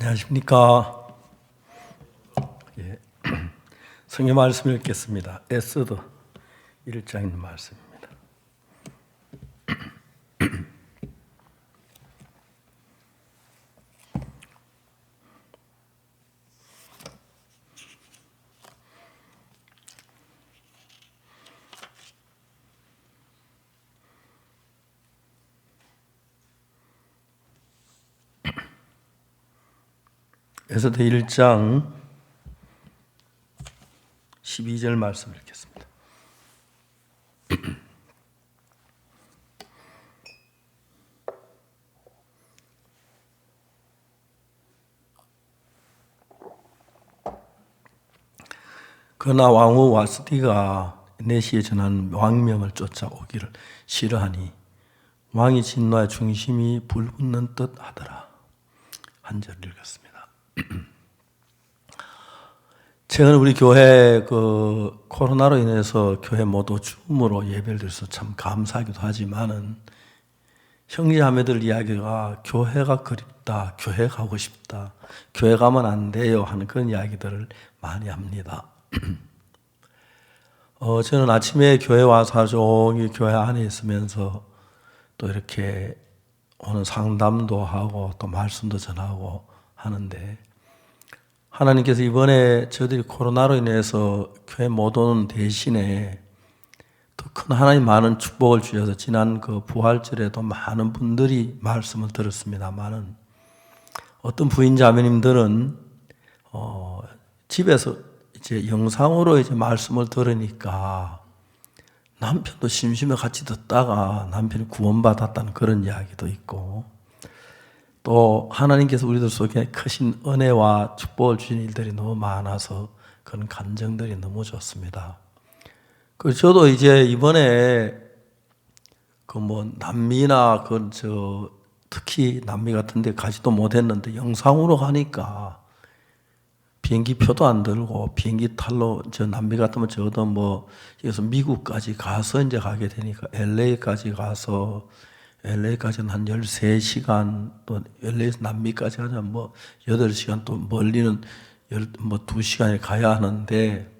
안녕하십니까. 예. 성경 말씀을 읽겠습니다. 에스더 1장 있는 말씀입니다. 에스더 1장 12절 말씀 읽겠습니다. 그러나 왕후 와스디가 내시에 전한 왕명을 쫓아오기를 싫어하니 왕이 진노의 중심이 불붙는 듯 하더라. 한 절 읽었습니다. 최근 우리 교회 코로나로 인해서 교회 모두 줌으로 예배를 드려서 참 감사하기도 하지만은 형제자매들 이야기가 교회가 그립다, 교회 가고 싶다, 교회 가면 안 돼요 하는 그런 이야기들을 많이 합니다. 저는 아침에 교회 와서 하루 종일 교회 안에 있으면서 또 이렇게 오늘 상담도 하고 또 말씀도 전하고 하는데 하나님께서 이번에 저희들이 코로나로 인해서 교회 못 오는 대신에 또 큰 하나님 많은 축복을 주셔서 지난 그 부활절에도 많은 분들이 말씀을 들었습니다만은 어떤 부인 자매님들은 집에서 이제 영상으로 이제 말씀을 들으니까 남편도 심심해 같이 듣다가 남편이 구원받았다는 그런 이야기도 있고 또 하나님께서 우리들 속에 크신 은혜와 축복을 주신 일들이 너무 많아서 그런 감정들이 너무 좋습니다. 그리고 저도 이제 이번에 남미나 특히 남미 같은 데 가지도 못했는데 영상으로 가니까 비행기 표도 안 들고 비행기 탈로 남미 같으면 저도 여기서 미국까지 가서 이제 가게 되니까 LA까지 가서 LA까지는 한 13시간 또 LA에서 남미까지 가면 8시간 또 멀리는 2시간에 가야 하는데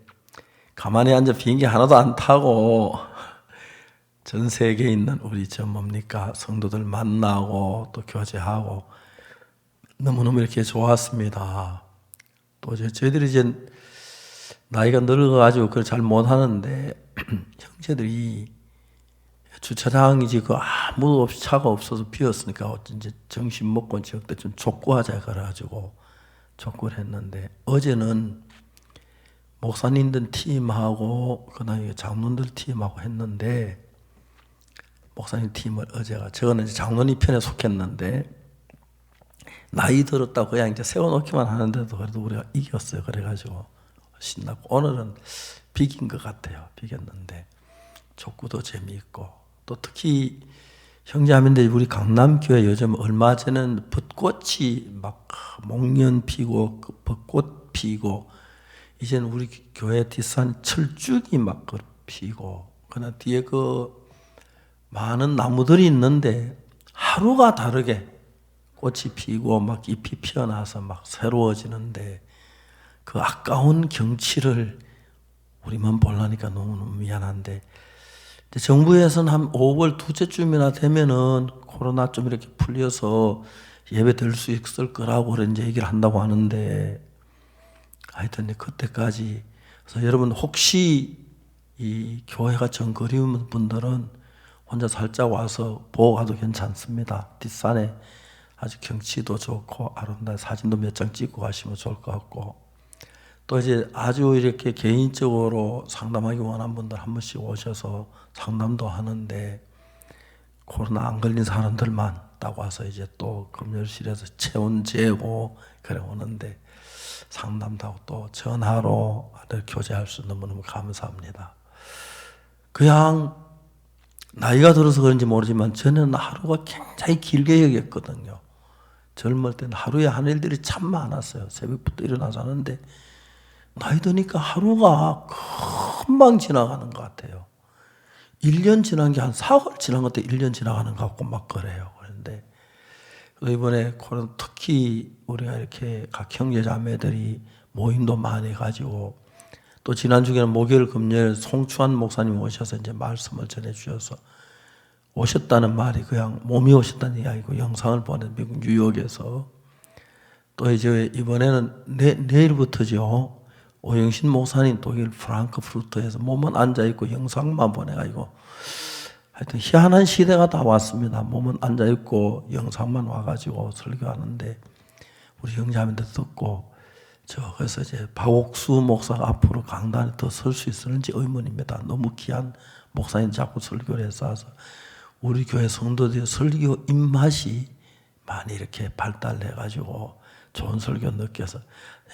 가만히 앉아 비행기 하나도 안 타고 전 세계에 있는 우리 성도들 만나고 또 교제하고 너무너무 이렇게 좋았습니다. 또 저희들이 이제 나이가 늙어가지고 그걸 잘 못하는데 형제들이 주차장이 지금 아무도 없이 차가 없어서 비었으니까 이제 정신 먹고 이제 그때 좀 족구하자 그래가지고 족구를 했는데 어제는 목사님들 팀하고 그다음에 장로들 팀하고 했는데 목사님 팀을 저는 이제 장로님 편에 속했는데 나이 들었다고 그냥 이제 세워놓기만 하는데도 그래도 우리가 이겼어요. 그래가지고 신나고 오늘은 비긴 것 같아요. 비겼는데 족구도 재미있고 또 특히 형제자매인데 우리 강남교회 요즘 얼마 전에는 벚꽃이 막 목련 피고 벚꽃 피고 이제는 우리 교회 뒷산 철쭉이 막 피고 그러나 뒤에 많은 나무들이 있는데 하루가 다르게 꽃이 피고 막 잎이 피어나서 막 새로워지는데 그 아까운 경치를 우리만 보려니까 너무너무 미안한데 정부에서는 한 5월 둘째쯤이나 되면은 코로나 좀 이렇게 풀려서 예배 될 수 있을 거라고 그런 얘기를 한다고 하는데 하여튼 그때까지 그래서 여러분 혹시 이 교회가 정 그리운 분들은 혼자 살짝 와서 보고 가도 괜찮습니다. 뒷산에 아주 경치도 좋고 아름다운 사진도 몇 장 찍고 가시면 좋을 것 같고 또 이제 아주 이렇게 개인적으로 상담하기 원하는 분들 한 번씩 오셔서 상담도 하는데 코로나 안 걸린 사람들만 딱 와서 이제 또 금요일실에서 체온 재고 그래 오는데 상담도 하고 또 전화로 교제할 수 너무너무 감사합니다. 그냥 나이가 들어서 그런지 모르지만 저는 하루가 굉장히 길게 여겼거든요. 젊을 때는 하루에 한 일들이 참 많았어요. 새벽부터 일어나서 하는데 나이 드니까 하루가 금방 지나가는 것 같아요. 1년 지난 게 한 4개월 지난 것도 1년 지나가는 것 같고 막 그래요. 그런데 이번에 코로나 특히 특히 우리가 이렇게 각 형제 자매들이 모임도 많이 가지고 또 지난 주에는 목요일 금요일 송추한 목사님 오셔서 이제 말씀을 전해 주셔서 오셨다는 말이 그냥 몸이 오셨다는 이야기고 영상을 보낸 미국 뉴욕에서 또 이제 이번에는 내일부터죠. 오영신 목사님 독일 프랑크푸르트에서 몸은 앉아있고 영상만 보내가지고 하여튼 희한한 시대가 다 왔습니다. 몸은 앉아있고 영상만 와가지고 설교하는데 우리 형제자매들 듣고 그래서 이제 박옥수 목사가 앞으로 강단에 더 설 수 있을지 의문입니다. 너무 귀한 목사님 자꾸 설교를 해서 우리 교회 성도들의 설교 입맛이 많이 이렇게 발달해가지고 좋은 설교 느껴서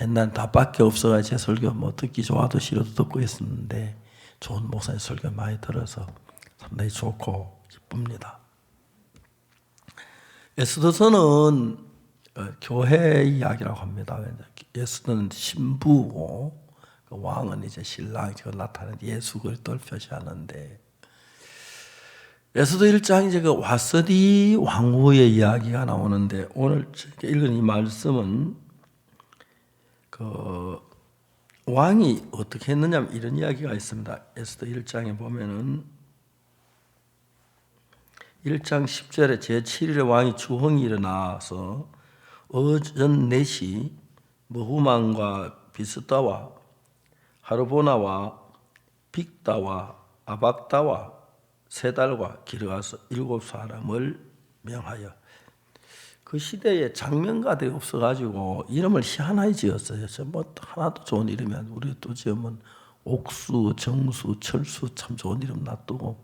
옛날 답밖에 없어가지고 제 설교 뭐 듣기 좋아도 싫어도 듣고 있었는데 좋은 목사님 설교 많이 들어서 상당히 좋고 기쁩니다. 에스더서는 교회 이야기라고 합니다. 에스더는 신부고 왕은 이제 신랑 나타나는 예수 그리스도를 표시하는데 에스더 1장 이제 그 와스디 왕후의 이야기가 나오는데 오늘 읽은 이 말씀은 그 왕이 어떻게 했느냐 이런 이야기가 있습니다. 에스더 1장에 보면은 1장 10절에 제7일에 왕이 주홍이 일어나서 어전 4시 머후만과 비스다와 하르보나와 빅다와 아박다와 세 달과 길어가서 7사람을 명하여 그 시대에 장명가들이 없어가지고 이름을 희한하게 지었어요. 뭐 하나도 좋은 이름이 아니고 우리 또 지으면 옥수, 정수, 철수 참 좋은 이름 놔두고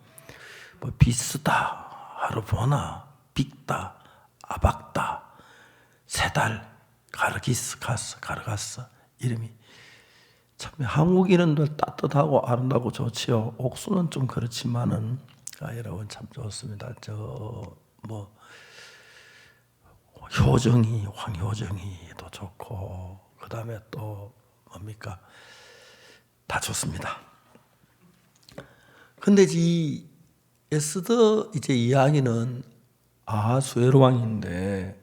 뭐 비스다, 하르보나, 빅다, 아박다, 세 달, 가르가스 이름이 참 한국 이름들 따뜻하고 아름다고 좋지요. 옥수는 좀 그렇지만은 여러분 참 좋습니다. 뭐 효정이 황효정이도 좋고 그 다음에 또 뭡니까 다 좋습니다. 근데 이 에스더 이제 이야기는 아하수에로 왕인데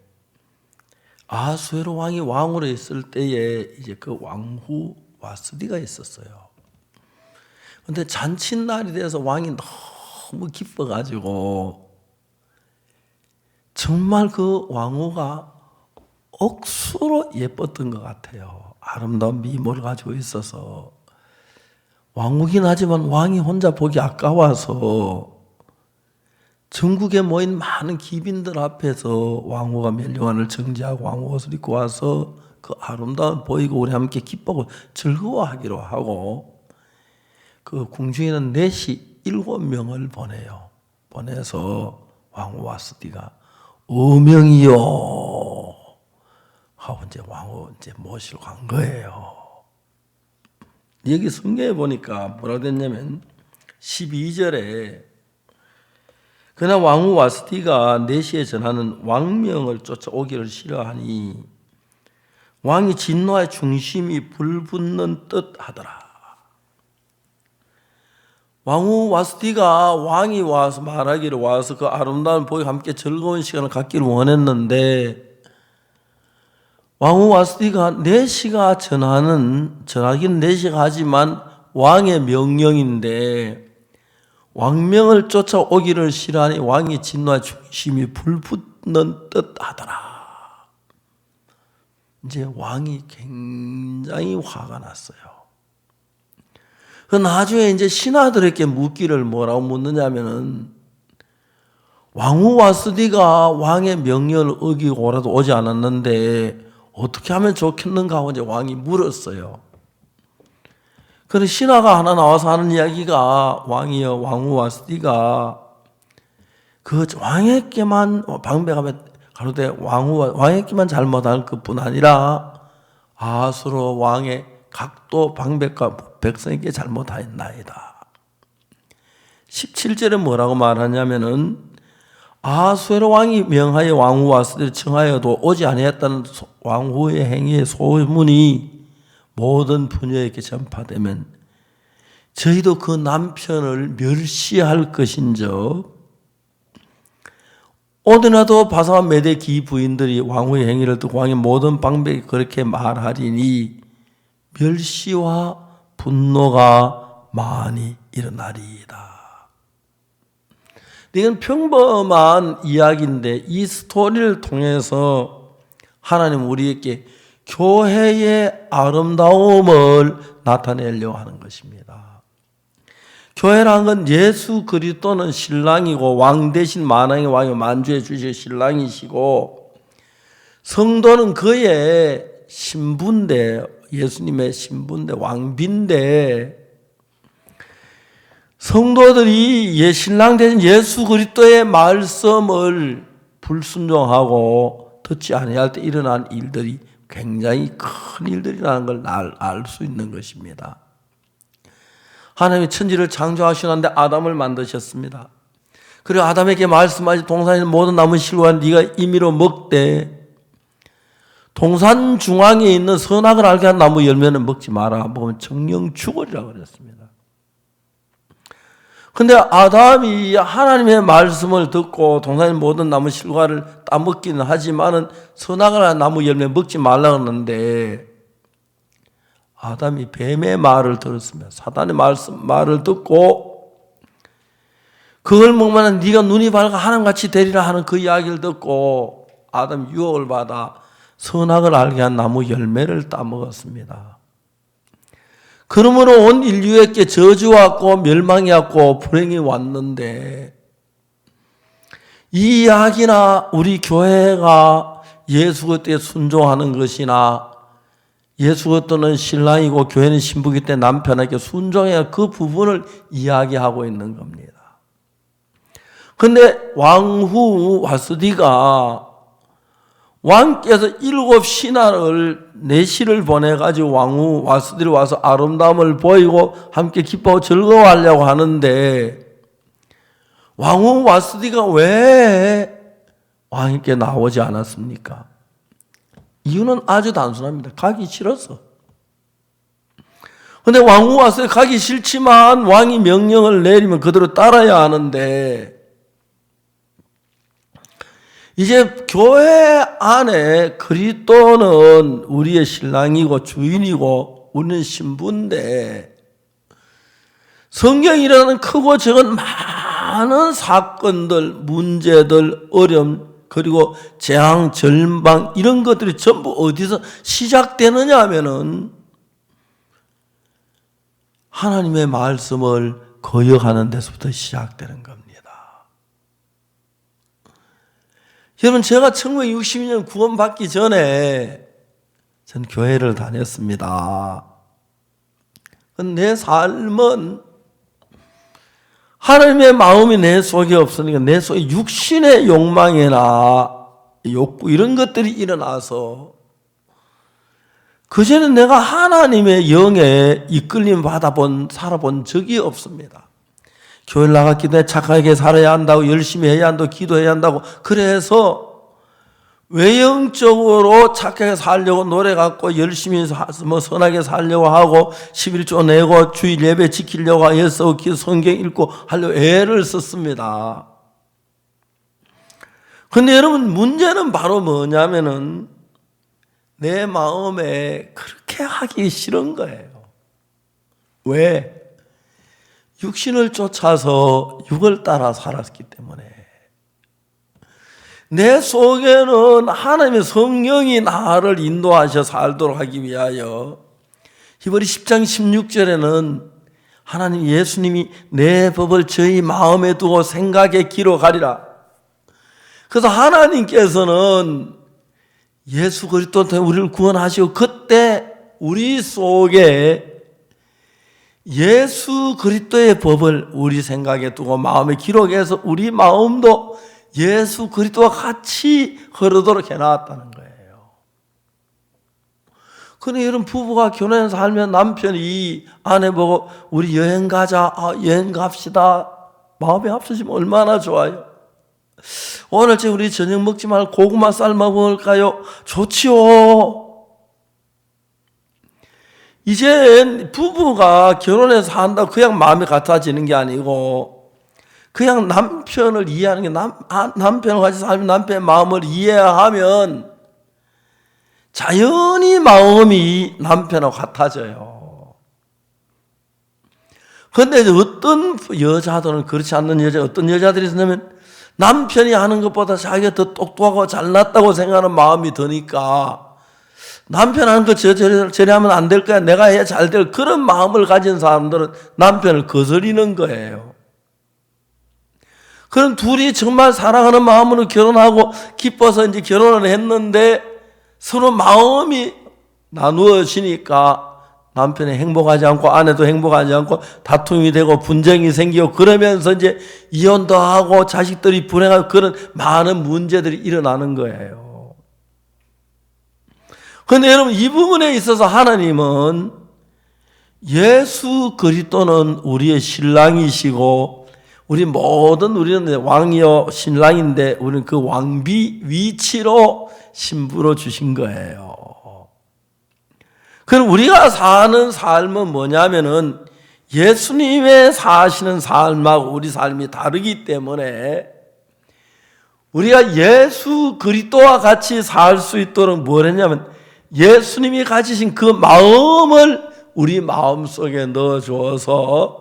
아하수에로 왕이 왕으로 있을 때에 이제 그 왕후 와스디가 있었어요. 근데 잔칫날이 돼서 왕이 너무 기뻐가지고 정말 그 왕후가 억수로 예뻤던 것 같아요. 아름다운 미모를 가지고 있어서 왕후긴 하지만 왕이 혼자 보기 아까워서 전국에 모인 많은 귀빈들 앞에서 왕후가 멸류관을 정지하고 왕후 옷을 입고 와서 그 아름다운 보이고 우리 함께 기뻐하고 즐거워하기로 하고 그 궁중에는 4시 7명을 보내요. 보내서 왕후 와스디가 어명이요 하고 이제 왕후 이제 모시러 간 거예요. 여기 성경에 보니까 뭐라 됐냐면 12절에 그러나 왕후 와스디가 4시에 전하는 왕명을 쫓아오기를 싫어하니 왕이 진노의 중심이 불붙는 듯 하더라. 왕후 와스디가 왕이 와서 말하기를 와서 그 아름다운 보이와 함께 즐거운 시간을 갖기를 원했는데 왕후 와스디가 4시가 전하기는 4시가 하지만 왕의 명령인데 왕명을 쫓아오기를 싫어하니 왕이 진노의 중심이 불붙는 듯 하더라. 이제 왕이 굉장히 화가 났어요. 그 나중에 이제 신하들에게 묻기를 뭐라고 묻느냐면은 왕후 와스디가 왕의 명령을 어기고라도 오지 않았는데 어떻게 하면 좋겠는가 하고 이제 왕이 물었어요. 그래서 신하가 하나 나와서 하는 이야기가 왕이여 왕후 와스디가 그 왕에게만 방백하면 가로되 왕에게만 잘못할 것뿐 아니라 아하수로 왕의 각도 방백과 백성에게 잘못하였나이다. 17절에 뭐라고 말하냐면은 아하수에로 왕이 명하여 왕후 와스디를 청하여도 오지 아니했다는 왕후의 행위의 소문이 모든 부녀에게 전파되면 저희도 그 남편을 멸시할 것인즉 오늘날도 바사와 메데기 부인들이 왕후의 행위를 듣고 왕의 모든 방백이 그렇게 말하리니 멸시와 분노가 많이 일어나리이다. 이건 평범한 이야기인데 이 스토리를 통해서 하나님 우리에게 교회의 아름다움을 나타내려고 하는 것입니다. 교회라는 건 예수 그리스도는 신랑이고 왕 대신 만왕의 왕이 만주해 주실 신랑이시고 성도는 그의 신부인데 예수님의 신부인데 왕비인데 성도들이 신랑 대신 예수 그리스도의 말씀을 불순종하고 듣지 아니할 때 일어난 일들이 굉장히 큰 일들이라는 걸 알 수 있는 것입니다. 하나님이 천지를 창조하시는데 아담을 만드셨습니다. 그리고 아담에게 말씀하시 동산의 모든 나무 실과 네가 임의로 먹되 동산 중앙에 있는 선악을 알게 한 나무 열매는 먹지 마라. 먹으면 정령 죽으리라 그랬습니다. 근데 아담이 하나님의 말씀을 듣고 동산의 모든 나무 실과를 따먹기는 하지만은 선악을 한 나무 열매 먹지 말라 그러는데 아담이 뱀의 말을 들었습니다. 사단의 말을 듣고 그걸 먹으면 네가 눈이 밝아 하나님같이 되리라 하는 그 이야기를 듣고 아담이 유혹을 받아 선악을 알게 한 나무 열매를 따먹었습니다. 그러므로 온 인류에게 저주가 왔고 멸망이 왔고 불행이 왔는데 이 이야기나 우리 교회가 예수 그리스도에 순종하는 것이나 예수 그리스도는 신랑이고 교회는 신부이기 때문에 남편에게 순종해야 그 부분을 이야기하고 있는 겁니다. 그런데 왕후 와스디가 왕께서 7신하를 4시를 보내가지고 왕후 와스디를 와서 아름다움을 보이고 함께 기뻐하고 즐거워하려고 하는데 왕후 와스디가 왜 왕에게 나오지 않았습니까? 이유는 아주 단순합니다. 가기 싫어서. 그런데 왕후 와스디 가기 싫지만 왕이 명령을 내리면 그대로 따라야 하는데 이제 교회 안에 그리스도는 우리의 신랑이고 주인이고 우리는 신부인데 성경에 일어나는 크고 작은 많은 사건들, 문제들, 어려움 그리고 재앙, 절망 이런 것들이 전부 어디서 시작되느냐 하면은 하나님의 말씀을 거역하는 데서부터 시작되는 겁니다. 여러분 제가 1962년 구원받기 전에 전 교회를 다녔습니다. 내 삶은 하나님의 마음이 내 속에 없으니까 내 속에 육신의 욕망이나 욕구 이런 것들이 일어나서 그전에 내가 하나님의 영에 이끌림 살아본 적이 없습니다. 교회를 나갔기 때문에 착하게 살아야 한다고 열심히 해야 한다고 기도해야 한다고 그래서 외형적으로 착하게 살려고 노래 갖고 열심히 선하게 살려고 하고 11조 내고 주일 예배 지키려고 해서 성경 읽고 하려고 애를 썼습니다. 그런데 여러분 문제는 바로 뭐냐면은 내 마음에 그렇게 하기 싫은 거예요. 왜? 육신을 쫓아서 육을 따라 살았기 때문에 내 속에는 하나님의 성령이 나를 인도하셔 살도록 하기 위하여 히브리 10장 16절에는 하나님 예수님이 내 법을 저희 마음에 두고 생각에 기록하리라. 그래서 하나님께서는 예수 그리스도 때문에 우리를 구원하시고 그때 우리 속에 예수 그리스도의 법을 우리 생각에 두고 마음에 기록해서 우리 마음도 예수 그리스도와 같이 흐르도록 해놨다는 거예요. 그런데 이런 부부가 결혼해서 살면 남편이 아내 보고 우리 여행 가자, 여행 갑시다. 마음이 합쳐지면 얼마나 좋아요. 오늘 우리 저녁 먹지 말고 고구마 삶아 먹을까요? 좋지요. 이제 부부가 결혼해서 한다고 그냥 마음이 같아지는 게 아니고 그냥 남편을 이해하는 게 남편을 같이 살면 남편의 마음을 이해하면 자연히 마음이 남편하고 같아져요. 그런데 어떤 여자들은 그렇지 않는 여자, 어떤 여자들이 있냐면 남편이 하는 것보다 자기가 더 똑똑하고 잘났다고 생각하는 마음이 드니까 남편 하는 거 저리 하면 안 될 거야, 내가 해야 잘 될, 그런 마음을 가진 사람들은 남편을 거스리는 거예요. 그럼 둘이 정말 사랑하는 마음으로 결혼하고 기뻐서 이제 결혼을 했는데 서로 마음이 나누어지니까 남편이 행복하지 않고 아내도 행복하지 않고 다툼이 되고 분쟁이 생기고 그러면서 이제 이혼도 하고 자식들이 불행하고 그런 많은 문제들이 일어나는 거예요. 그런데 여러분, 이 부분에 있어서 하나님은 예수 그리스도는 우리의 신랑이시고 우리는 왕이요 신랑인데 우리는 그 왕비 위치로 신부로 주신 거예요. 그럼 우리가 사는 삶은 뭐냐면은 예수님의 사시는 삶하고 우리 삶이 다르기 때문에 우리가 예수 그리스도와 같이 살 수 있도록 뭘 했냐면 예수님이 가지신 그 마음을 우리 마음속에 넣어주어서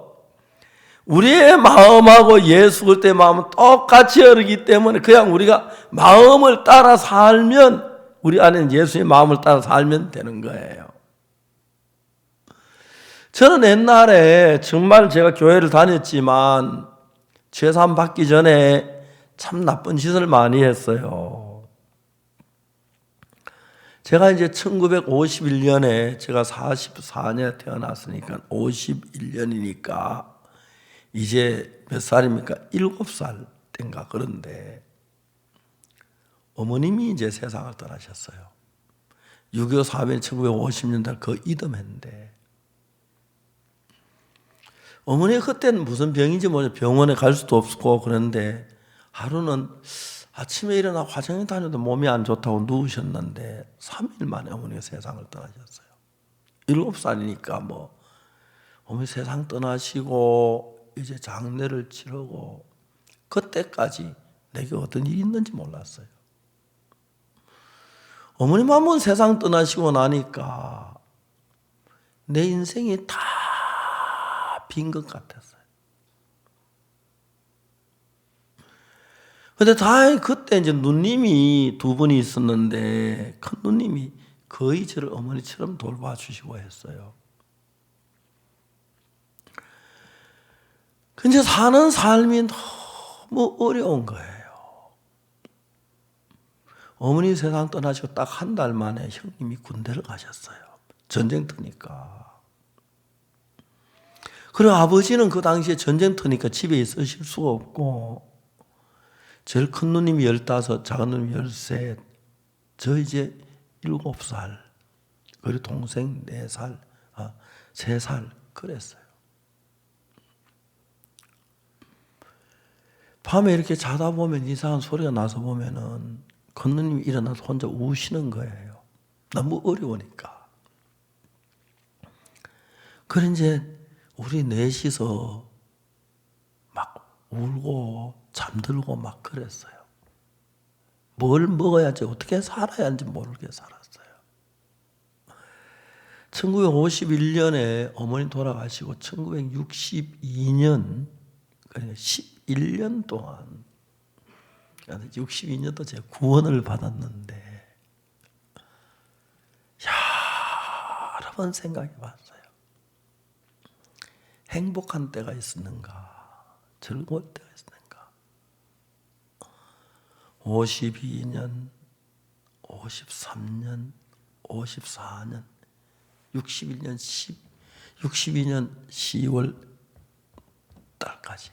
우리의 마음하고 예수 그리스도의 마음은 똑같이 흐르기 때문에 그냥 우리가 마음을 따라 살면 우리 안에는 예수의 마음을 따라 살면 되는 거예요. 저는 옛날에 정말 제가 교회를 다녔지만 죄사함 받기 전에 참 나쁜 짓을 많이 했어요. 제가 이제 1951년에 제가 44년에 태어났으니까 51년이니까 이제 몇 살입니까? 7살 때인가 그런데 어머님이 이제 세상을 떠나셨어요. 6.25 사변이 1950년대 그 이듬해인데 어머니가 그때는 무슨 병인지 모르겠어요. 병원에 갈 수도 없고 그런데 하루는 아침에 일어나 화장실 다녀도 몸이 안 좋다고 누우셨는데 3일 만에 어머니가 세상을 떠나셨어요. 7살이니까 뭐 어머니 세상 떠나시고 이제 장례를 치르고 그때까지 내게 어떤 일이 있는지 몰랐어요. 어머님 한 번 세상 떠나시고 나니까 내 인생이 다 빈 것 같았어요. 근데 다행히 그때 이제 누님이 두 분이 있었는데 큰 누님이 거의 저를 어머니처럼 돌봐주시고 했어요. 근데 사는 삶이 너무 어려운 거예요. 어머니 세상 떠나시고 딱 한 달 만에 형님이 군대를 가셨어요. 전쟁터니까. 그리고 아버지는 그 당시에 전쟁터니까 집에 있으실 수가 없고 제일 큰 누님이 15, 작은 누님이 13, 저 이제 7살, 그리고 동생 4살, 3살 그랬어요. 밤에 이렇게 자다 보면 이상한 소리가 나서 보면은 큰 누님이 일어나서 혼자 우시는 거예요. 너무 어려우니까. 그래 이제 우리 넷이서 막 울고 잠들고 막 그랬어요. 뭘 먹어야지 어떻게 살아야 하는지 모르게 살았어요. 1951년에 어머니 돌아가시고 1962년 그러니까 11년 동안 62년도 제가 구원을 받았는데 여러 번 생각해 봤어요. 행복한 때가 있었는가? 즐거울 때가 있었는가? 52년, 53년, 54년, 62년 10월 달까지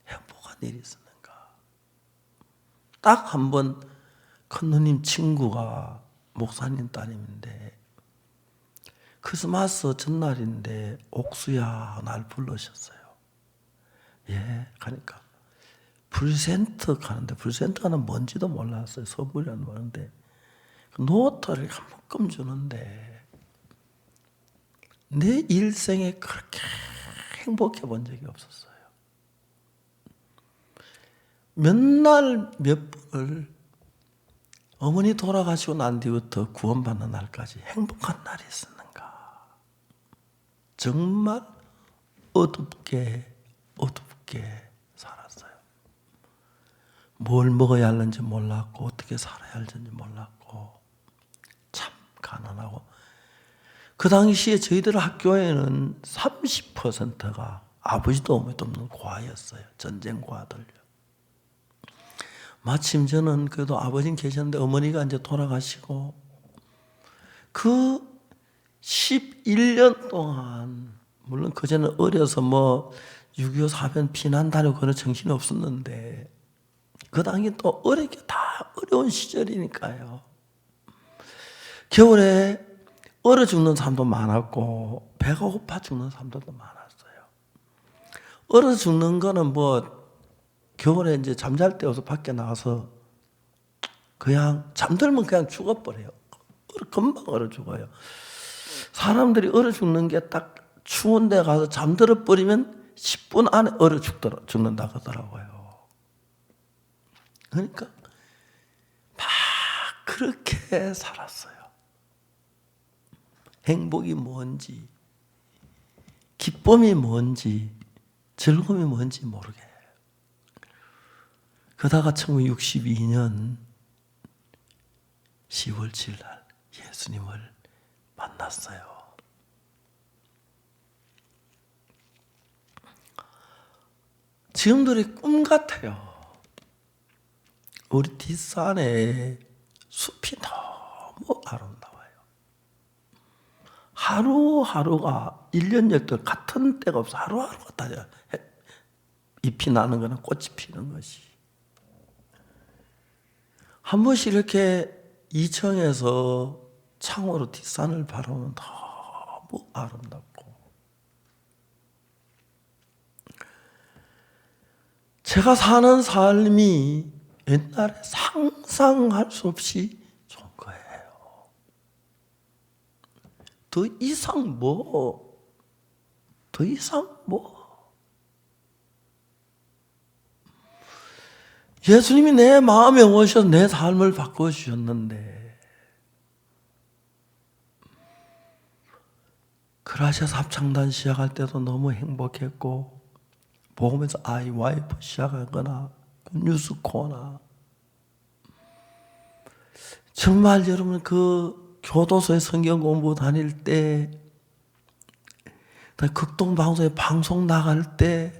행복한 일이 있었는가? 딱 한 번 큰 누님 친구가 목사님 따님인데 크리스마스 전날인데 옥수야 날 불러셨어요. 예, 가니까 프리센트 가는데 프리센트가 뭔지도 몰랐어요. 선물이라는 거는데 노트를 한 묶음 주는데 내 일생에 그렇게 행복해 본 적이 없었어요. 몇 날 몇 분을 어머니 돌아가시고 난 뒤부터 구원받는 날까지 행복한 날이 있었는가? 정말 어둡게 살았어요. 뭘 먹어야 할는지 몰랐고 어떻게 살아야 할지 몰랐고 참 가난하고, 그 당시에 저희들 학교에는 30%가 아버지도 어머니도 없는 고아였어요. 전쟁 고아들요. 마침 저는 그래도 아버지는 계셨는데 어머니가 이제 돌아가시고 그 11년 동안, 물론 그전에는 어려서 뭐 6.25 사변 피난 다니고 그런 정신이 없었는데 그 당시 또 어렵게 다 어려운 시절이니까요. 겨울에 얼어 죽는 사람도 많았고 배가 고파 죽는 사람들도 많았어요. 얼어 죽는 거는 뭐 겨울에 이제 잠잘 때 어서 밖에 나가서 그냥 잠들면 그냥 죽어버려요. 금방 얼어 죽어요. 사람들이 얼어 죽는 게 딱 추운 데 가서 잠들어 버리면 10분 안에 얼어 죽는다 그러더라고요. 그러니까 막 그렇게 살았어요. 행복이 뭔지, 기쁨이 뭔지, 즐거움이 뭔지 모르게. 그러다가 1962년 10월 7일 날 예수님을 만났어요. 지금들이 꿈 같아요. 우리 뒷산에 숲이 너무 아름다워요. 하루하루가 1년 12달 같은 때가 없어. 하루하루가 다 잎이 나는 거나 꽃이 피는 것이. 한 번씩 이렇게 2층에서 창으로 뒷산을 바라보면 너무 아름답고, 제가 사는 삶이 옛날에 상상할 수 없이 좋은 거예요. 더 이상 뭐. 예수님이 내 마음에 오셔서 내 삶을 바꿔주셨는데, 그라시아스 합창단 시작할 때도 너무 행복했고, 복음에서 아이 와이프 시작하거나 뉴스 코너, 정말 여러분 그 교도소에 성경 공부 다닐 때, 극동 방송에 방송 나갈 때,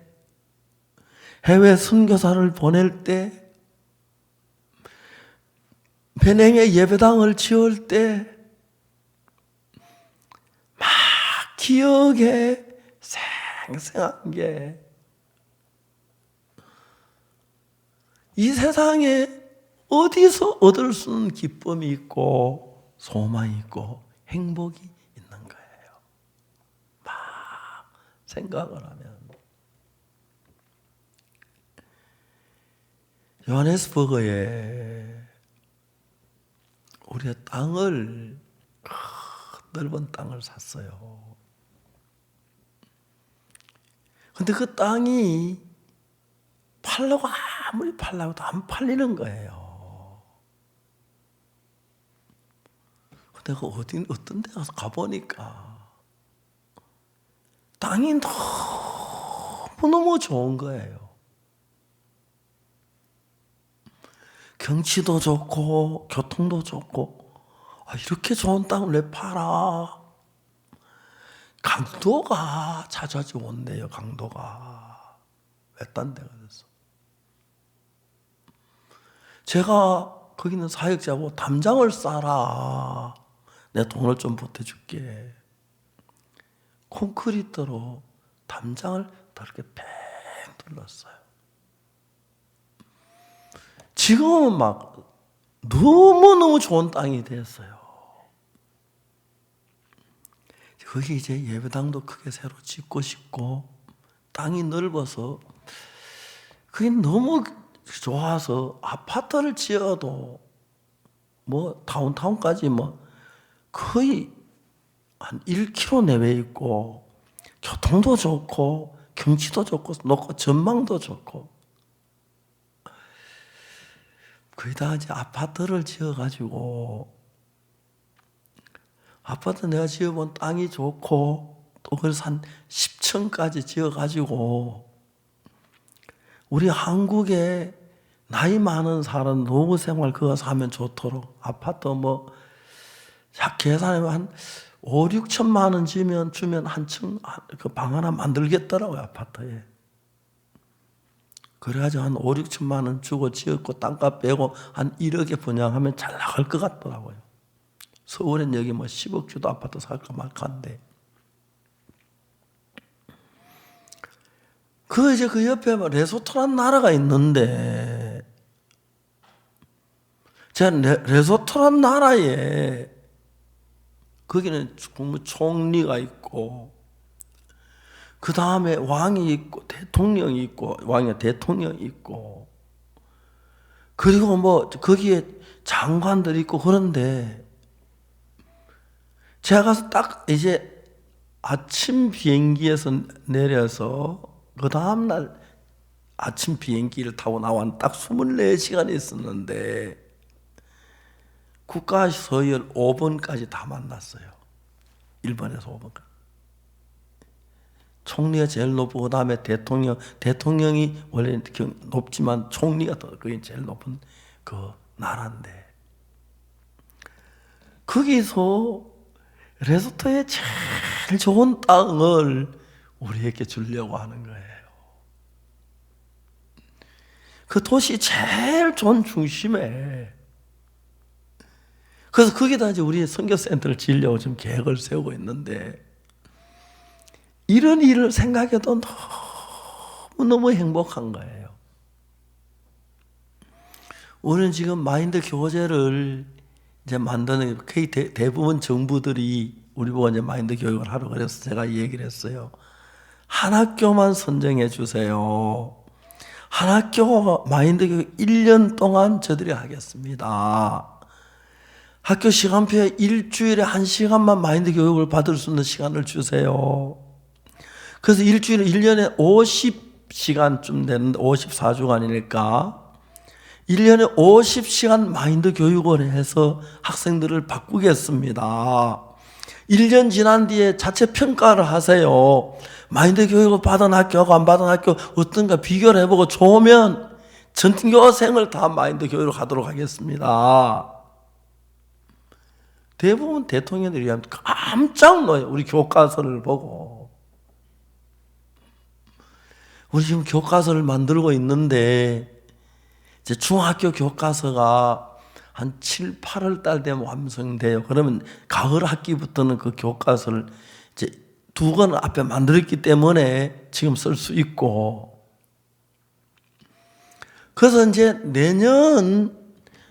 해외 선교사를 보낼 때, 베냉에 예배당을 지을 때, 막 기억에 생생한 게, 이 세상에 어디서 얻을 수 있는 기쁨이 있고 소망이 있고 행복이 있는 거예요. 막 생각을 하면. 요하네스버그에 우리가 땅을, 넓은 땅을 샀어요. 근데 그 땅이 팔려고 아무리 팔려도 안 팔리는 거예요. 근데 어떤 데 가서 가보니까 땅이 너무너무 좋은 거예요. 경치도 좋고 교통도 좋고, 이렇게 좋은 땅을 왜 팔아? 강도가 자주 온대요. 강도가 외딴 데가 됐어. 제가 거기 있는 사역자하고 담장을 쌓아라, 내 돈을 좀 보태줄게. 콘크리트로 담장을 그렇게 팽 둘렀어요. 지금은 막 너무너무 좋은 땅이 됐어요. 거기 이제 예배당도 크게 새로 짓고 싶고, 땅이 넓어서 그게 너무 좋아서 아파트를 지어도 뭐 다운타운까지 뭐 거의 한 1km 내외에 있고, 교통도 좋고 경치도 좋고 높고 전망도 좋고, 거기다가 이제 아파트를 지어가지고, 아파트 내가 지어본 땅이 좋고, 또 그래서 한 10층까지 지어가지고, 우리 한국에 나이 많은 사람 노후 생활 그거 하면 좋도록 아파트 뭐 계산하면 한 5, 6천만 원 주면 한 층 그 방 하나 만들겠더라고요, 아파트에. 그래가지고 한 5, 6천만 원 주고 지었고 땅값 빼고 한 1억에 분양하면 잘 나갈 것 같더라고요. 서울엔 여기 뭐 10억 주도 아파트 살까 말까인데. 이제 그 옆에 뭐 레소토란 나라가 있는데, 제가 레소토란 나라에 거기는 국무총리가 있고, 그 다음에 왕이 있고, 대통령이 있고, 왕이 대통령이 있고, 그리고 뭐 거기에 장관들이 있고 그런데, 제가 가서 딱 이제 아침 비행기에서 내려서 그 다음날 아침 비행기를 타고 나왔는데 딱 24시간이 있었는데 국가서열 5번까지 다 만났어요. 1번에서 5번까지. 총리가 제일 높고 그 다음에 대통령이 원래 높지만 총리가 더 그게 제일 높은 그 나라인데, 거기서 레소토의 제일 좋은 땅을 우리에게 주려고 하는 거예요. 그 도시 제일 좋은 중심에. 그래서 거기다 이제 우리 선교센터를 지으려고 지금 계획을 세우고 있는데, 이런 일을 생각해도 너무너무 행복한 거예요. 우리는 지금 마인드 교재를 이제 만드는, 거의 대부분 정부들이 우리 보고 이제 마인드 교육을 하러 그래서 제가 이 얘기를 했어요. 한 학교만 선정해 주세요. 한 학교 마인드 교육 1년 동안 저들이 하겠습니다. 학교 시간표에 일주일에 1시간만 마인드 교육을 받을 수 있는 시간을 주세요. 그래서 일주일에 1년에 50시간쯤 되는데 54주간이니까 1년에 50시간 마인드 교육을 해서 학생들을 바꾸겠습니다. 1년 지난 뒤에 자체 평가를 하세요. 마인드 교육을 받은 학교하고 안 받은 학교 어떤가 비교를 해보고 좋으면 전교생을 다 마인드 교육을 하도록 하겠습니다. 대부분 대통령들이 깜짝 놀라요. 우리 교과서를 보고. 우리 지금 교과서를 만들고 있는데 이제 중학교 교과서가 한 7, 8월 달 되면 완성돼요. 그러면 가을 학기부터는 그 교과서를 이제 2권 앞에 만들었기 때문에 지금 쓸 수 있고, 그래서 이제 내년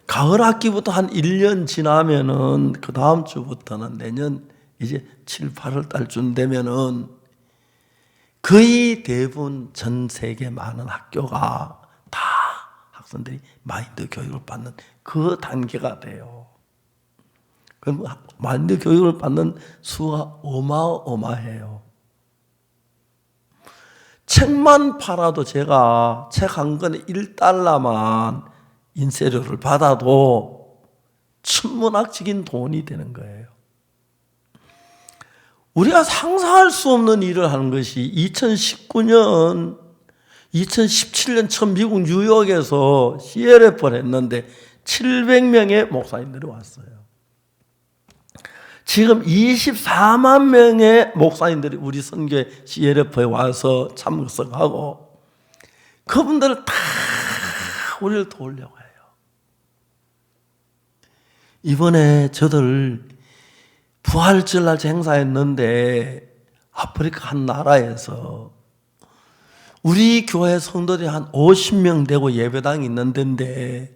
가을 학기부터 한 1년 지나면은 그 다음 주부터는 내년 이제 7, 8월 달쯤 되면은 거의 대부분 전 세계 많은 학교가 다 학생들이 마인드 교육을 받는 그 단계가 돼요. 그럼 마인드 교육을 받는 수가 어마어마해요. 책만 팔아도 제가 책 한 권에 $1만 인쇄료를 받아도 천문학적인 돈이 되는 거예요. 우리가 상상할 수 없는 일을 하는 것이 2017년 처음 미국 뉴욕에서 CLF를 했는데 700명의 목사님들이 왔어요. 지금 24만 명의 목사님들이 우리 선교회 CLF에 와서 참석하고 그분들을 다 우리를 도우려고 해요. 이번에 저들 부활절날 행사했는데 아프리카 한 나라에서 우리 교회 성도들이 한 50명 되고 예배당이 있는 데인데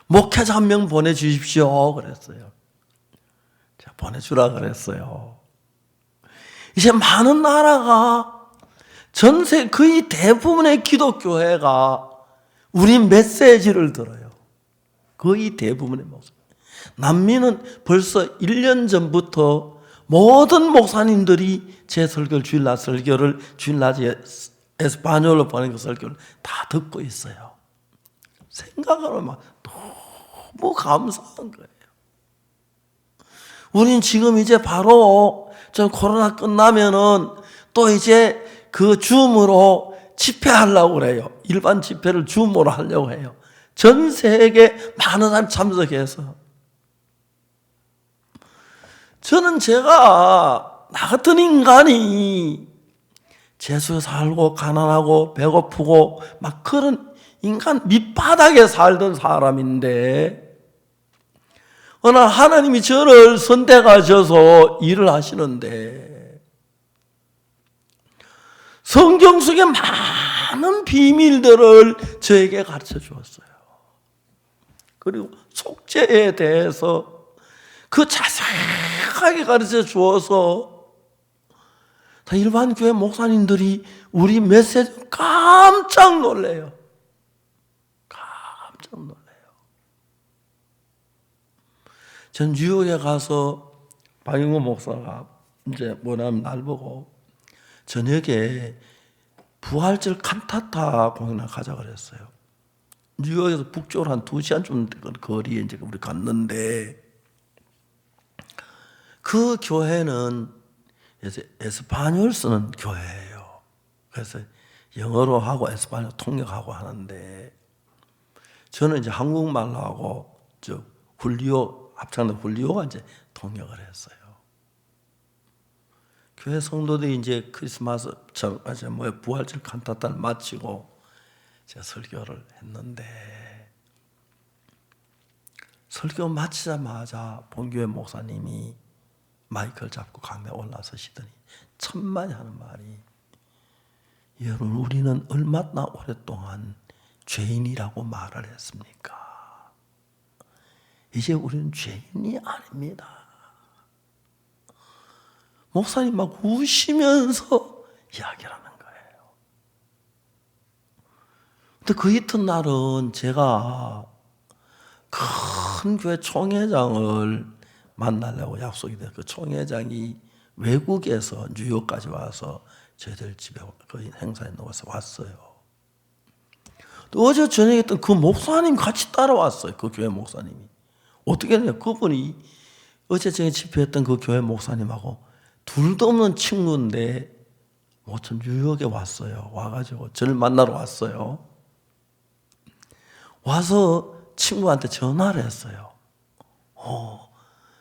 목회자 한 명 보내주십시오 그랬어요. 제가 보내주라 그랬어요. 이제 많은 나라가 전세 거의 대부분의 기독교회가 우리 메시지를 들어요. 거의 대부분의 목사님. 남미는 벌써 1년 전부터 모든 목사님들이 제 설교를 주일날 설교를 주일낮에 에스파뇰로 보낸 그 설교를 다 듣고 있어요. 생각하면 막 너무 감사한 거예요. 우린 지금 이제 바로 전 코로나 끝나면은 또 이제 그 줌으로 집회하려고 그래요. 일반 집회를 줌으로 하려고 해요. 전 세계 많은 사람이 참석해서. 저는 제가 나 같은 인간이 재수에 살고 가난하고 배고프고 막 그런 인간 밑바닥에 살던 사람인데 어느 날 하나님이 저를 선택하셔서 일을 하시는데 성경 속에 많은 비밀들을 저에게 가르쳐 주었어요. 그리고 속죄에 대해서 그 자세하게 가르쳐 주어서 다 일반 교회 목사님들이 우리 메시지 깜짝 놀래요. 깜짝 놀래요. 전 뉴욕에 가서 박영호 목사가 이제 뭐냐면 날 보고 저녁에 부활절 칸타타 공연을 가자 그랬어요. 뉴욕에서 북쪽으로 한 2시간쯤 되는 거리에 이제 우리 갔는데 그 교회는 에스파뇰 쓰는 교회예요. 그래서 영어로 하고 에스파뇰 통역하고 하는데 저는 이제 한국말로 하고 저 훌리오 합창단 훌리오가 이제 통역을 했어요. 교회 성도들이 이제 크리스마스처럼 부활절 칸타타를 마치고 제가 설교를 했는데 설교 마치자마자 본교회 목사님이 마이크를 잡고 강대에 올라서시더니 천만이 하는 말이 여러분 우리는 얼마나 오랫동안 죄인이라고 말을 했습니까? 이제 우리는 죄인이 아닙니다. 목사님 막 우시면서 이야기를 하는 거예요. 근데 그 이튿날은 제가 큰 교회 총회장을 만나려고 약속이 돼서 그 총회장이 외국에서 뉴욕까지 와서 저희들 집에 그 행사에 나와서 왔어요. 또 어제 저녁에 있던 그 목사님 같이 따라왔어요. 그 교회 목사님이. 어떻게 했냐. 그분이 어제 저녁에 집회했던 그 교회 목사님하고 둘도 없는 친구인데 전 뉴욕에 왔어요. 와가지고 저를 만나러 왔어요. 와서 친구한테 전화를 했어요.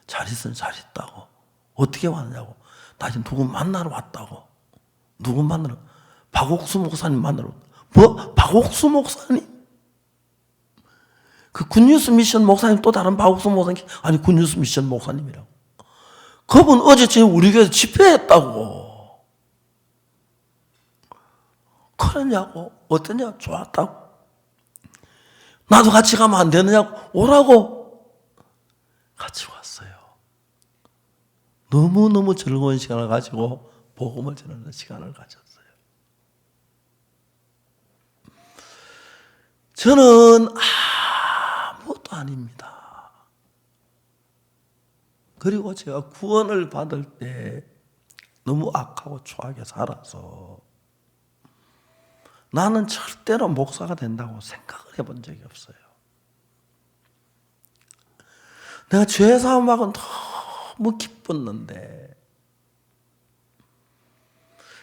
잘 있으면 잘 있다고. 어떻게 왔냐고. 나 지금 누구 만나러 왔다고. 누구 만나러? 박옥수 목사님 만나러. 뭐? 박옥수 목사님? 그 굿뉴스 미션 목사님 또 다른 박옥수 목사님? 아니 굿뉴스 미션 목사님이라고. 그분 어제 지금 우리 교회에서 집회했다고. 그러냐고. 어떠냐? 좋았다고. 나도 같이 가면 안 되느냐고. 오라고. 같이 왔어요. 너무너무 즐거운 시간을 가지고 복음을 전하는 시간을 가졌어요. 저는 아무것도 아닙니다. 그리고 제가 구원을 받을 때 너무 악하고 추하게 살아서 나는 절대로 목사가 된다고 생각을 해본 적이 없어요. 내가 죄사함하고는 너무 기뻤는데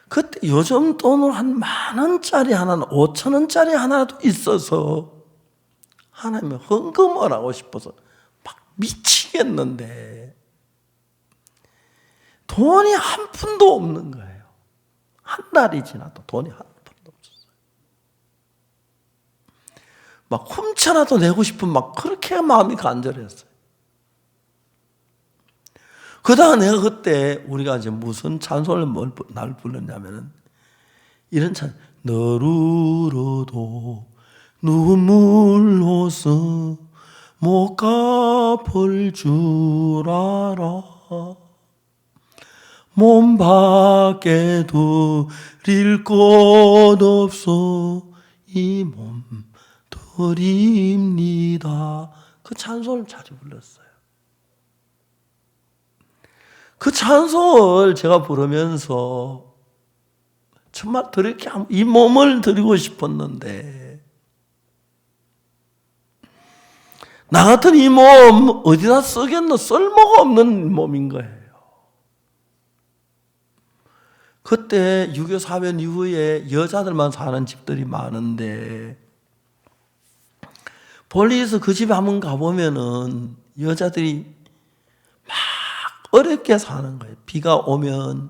그때 요즘 돈으로 한 10,000원짜리 하나는 5,000원짜리 하나라도 있어서 하나님의 헌금을 하고 싶어서 막 미치겠는데 돈이 한 푼도 없는 거예요. 한 달이 지나도 돈이 한 푼도 없었어요. 막 훔쳐라도 내고 싶은 막 그렇게 마음이 간절했어요. 그러다가 내가 그때 우리가 이제 무슨 찬송을 날 불렀냐면은 이런 찬 너루로도 눈물 호수 못 갚을 줄 알아 몸 밖에 드릴 것 없어 이 몸 드립니다. 그 찬송을 자주 불렀어요. 그 찬송을 제가 부르면서 정말 드릴 게 이 몸을 드리고 싶었는데 나 같은 이 몸 어디다 쓰겠노? 쓸모가 없는 몸인 거예요. 그때 유교 사변 이후에 여자들만 사는 집들이 많은데 볼리에서 그 집에 한번 가보면은 여자들이 막 어렵게 사는 거예요. 비가 오면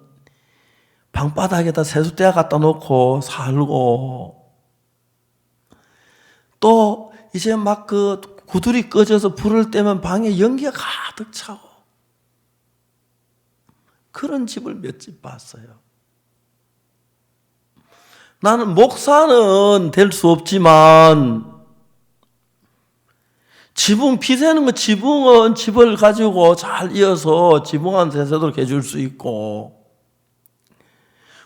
방바닥에다 세숫대야 갖다 놓고 살고, 또 이제 막 그 구들이 꺼져서 불을 떼면 방에 연기가 가득 차고, 그런 집을 몇 집 봤어요. 나는 목사는 될 수 없지만 지붕, 비 새는 거 지붕은 집을 가지고 잘 이어서 지붕 세세도록 해줄 수 있고,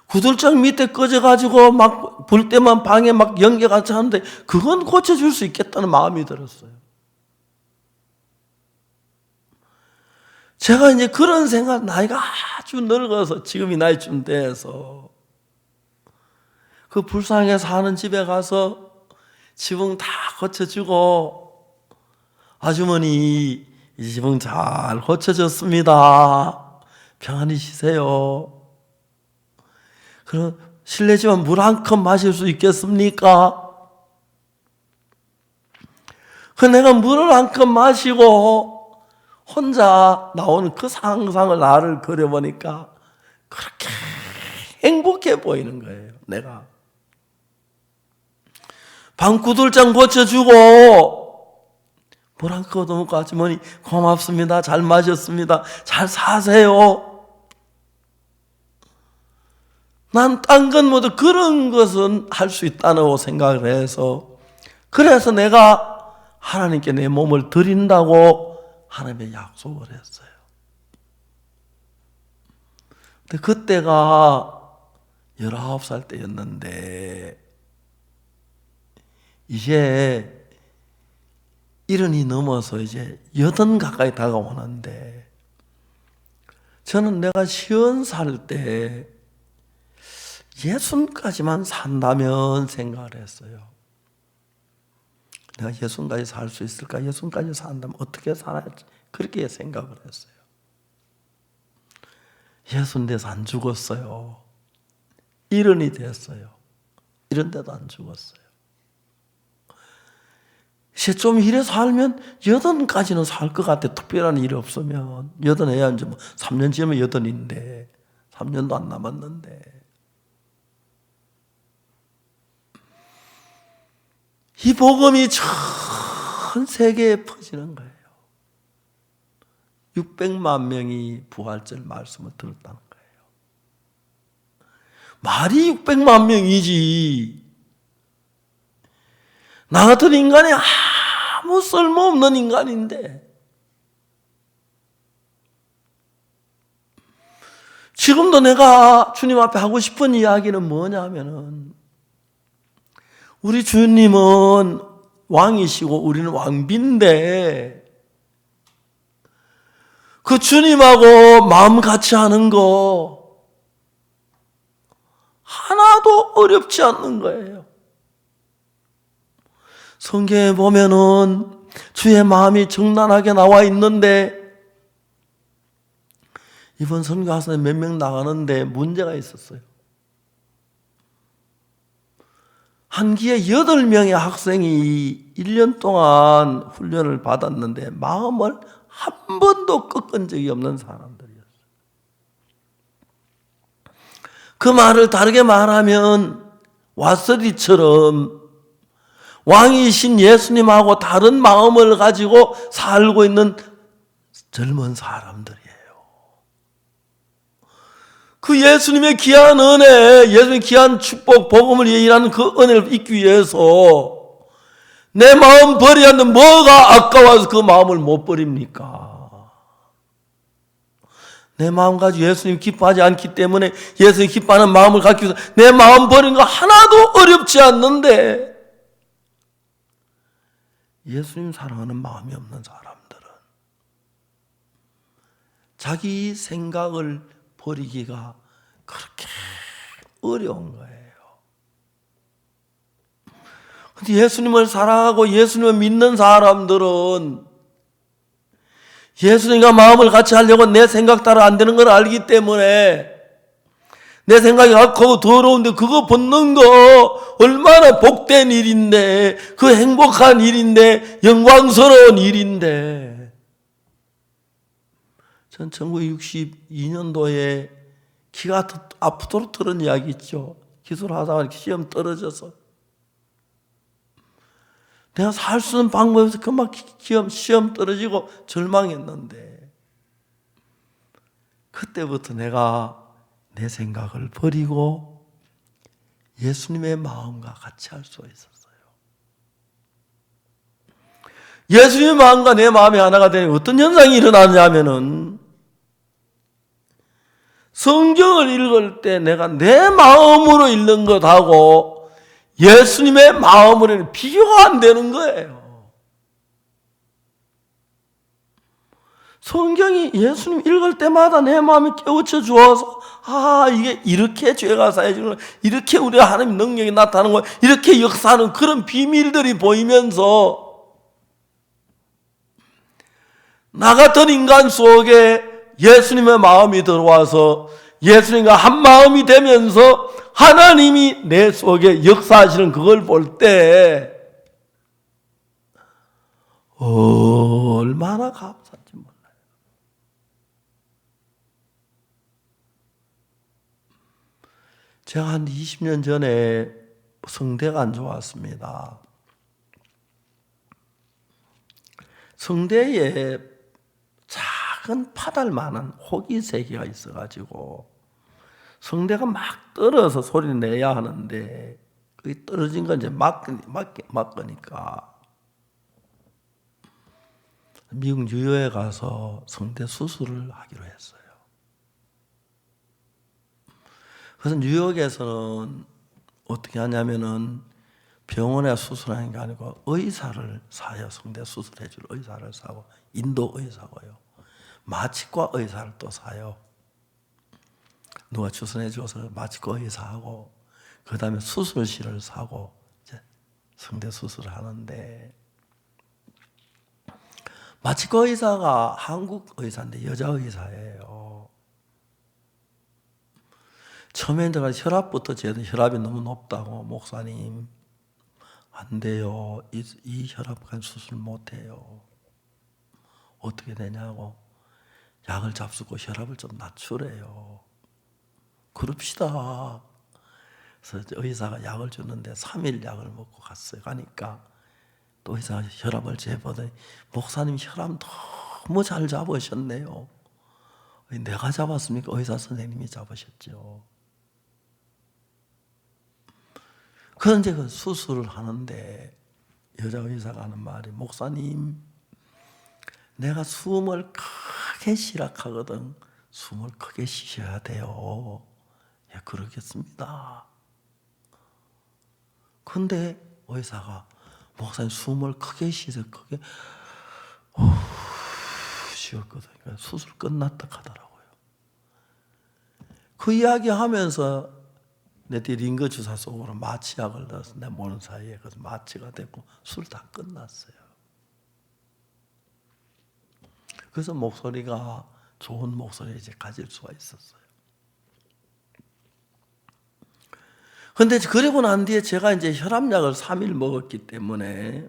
구들장 밑에 꺼져가지고 막 불 때만 방에 막 연기가 차는데 그건 고쳐줄 수 있겠다는 마음이 들었어요. 제가 이제 그런 생각, 나이가 아주 늙어서 지금 이 나이쯤 돼서 그 불쌍하게 사는 집에 가서 지붕 다 고쳐주고, 아주머니 이 지붕 잘 고쳐졌습니다. 평안히 쉬세요. 그럼 실례지만 물 한 컵 마실 수 있겠습니까? 그 내가 물을 한 컵 마시고 혼자 나오는 그 상상을 나를 그려보니까 그렇게 행복해 보이는 거예요. 내가 방 구들장 고쳐주고 물 한 컵 먹고 아주머니 고맙습니다. 잘 마셨습니다. 잘 사세요. 난 딴 건 모두 그런 것은 할 수 있다고 생각을 해서, 그래서 내가 하나님께 내 몸을 드린다고 하나님의 약속을 했어요. 근데 그때가 19살 때였는데 이제 70이 넘어서 이제 80 가까이 다가오는데, 저는 내가 50살 때 60까지만 산다면 생각을 했어요. 내가 60까지 살 수 있을까? 60까지 산다면 어떻게 살아야지? 그렇게 생각을 했어요. 60 돼서 안 죽었어요. 70이 됐어요. 이런데도 안 죽었어요. 이제 좀 이래 살면 80까지는 살 것 같아. 특별한 일이 없으면. 80 해야 이제 뭐 3년 지나면 80인데 3년도 안 남았는데, 이 복음이 전 세계에 퍼지는 거예요. 600만 명이 부활절 말씀을 들었다는 거예요. 말이 600만 명이지. 나 같은 인간이 아무 쓸모없는 인간인데, 지금도 내가 주님 앞에 하고 싶은 이야기는 뭐냐면은, 우리 주님은 왕이시고 우리는 왕비인데, 그 주님하고 마음 같이 하는 거 하나도 어렵지 않는 거예요. 성경에 보면은 주의 마음이 정난하게 나와 있는데, 이번 선교학생에 몇 명 나가는데 문제가 있었어요. 한 기에 8명의 학생이 1년 동안 훈련을 받았는데 마음을 한 번도 꺾은 적이 없는 사람들이었어요. 그 말을 다르게 말하면 왓서리처럼 왕이신 예수님하고 다른 마음을 가지고 살고 있는 젊은 사람들이에요. 그 예수님의 귀한 은혜, 예수님의 귀한 축복, 복음을 일하는 그 은혜를 잊기 위해서 내 마음 버려야 하는데 뭐가 아까워서 그 마음을 못 버립니까? 내 마음 가지고 예수님 기뻐하지 않기 때문에 예수님 기뻐하는 마음을 갖기 위해서 내 마음 버리는 거 하나도 어렵지 않는데, 예수님 사랑하는 마음이 없는 사람들은 자기 생각을 버리기가 그렇게 어려운 거예요. 근데 예수님을 사랑하고 예수님을 믿는 사람들은 예수님과 마음을 같이 하려고 내 생각 따라 안 되는 걸 알기 때문에 내 생각이 악하고 더러운데 그거 벗는 거 얼마나 복된 일인데, 그 행복한 일인데, 영광스러운 일인데. 전 1962년도에 키가 아프도록 들은 이야기 있죠. 기술하다가 시험 떨어져서 내가 살 수 있는 방법이 없어서 그만 시험 떨어지고 절망했는데, 그때부터 내가 내 생각을 버리고 예수님의 마음과 같이 할 수 있었어요. 예수님의 마음과 내 마음이 하나가 되는 어떤 현상이 일어나냐면은, 성경을 읽을 때 내가 내 마음으로 읽는 것하고 예수님의 마음으로는 비교가 안 되는 거예요. 성경이 예수님 읽을 때마다 내 마음이 깨우쳐 주어서, 이게 이렇게 죄가 사해지는, 이렇게 우리 하나님 능력이 나타나는 거, 이렇게 역사하는 그런 비밀들이 보이면서 나 같은 인간 속에 예수님의 마음이 들어와서 예수님과 한 마음이 되면서 하나님이 내 속에 역사하시는 그걸 볼 때 얼마나 감사한지 몰라요. 제가 한 20년 전에 성대가 안 좋았습니다. 성대에 작은 파달만한 혹이 3개가 있어가지고 성대가 막 떨어서 소리를 내야 하는데, 그게 떨어진 건 이제 막으니까 미국 뉴욕에 가서 성대 수술을 하기로 했어요. 그래서 뉴욕에서는 어떻게 하냐면은 병원에 수술하는 게 아니고 의사를 사요. 성대 수술해 줄 의사를 사고, 인도 의사고요. 마취과 의사를 또 사요. 누가 추천해 줘서 마취과 의사하고, 그 다음에 수술실을 사고 이제 성대 수술을 하는데, 마취과 의사가 한국 의사인데 여자 의사예요. 처음에 내가 혈압부터 재도 혈압이 너무 높다고, 목사님 안 돼요. 이 혈압까지 수술 못 해요. 어떻게 되냐고, 약을 잡수고 혈압을 좀 낮추래요. 그럽시다. 그래서 의사가 약을 주는데 3일 약을 먹고 갔어요. 가니까 또 의사가 혈압을 재보더니, 목사님 혈압 너무 잘 잡으셨네요. 내가 잡았습니까? 의사 선생님이 잡으셨죠. 그런데 그 수술을 하는데 여자 의사가 하는 말이, 목사님 내가 숨을 크게 쉬락하거든. 숨을 크게 쉬셔야 돼요. 예, 그러겠습니다. 근데 의사가, 목사님 숨을 크게 쉬세요. 크게 쉬었거든요. 수술 끝났다 하더라고요. 그 이야기 하면서 내 뒤 링거 주사 속으로 마취약을 넣어서 내 모는 사이에 그래서 마취가 됐고 술 다 끝났어요. 그래서 목소리가 좋은 목소리를 이제 가질 수가 있었어요. 근데 그러고 난 뒤에 제가 이제 혈압약을 3일 먹었기 때문에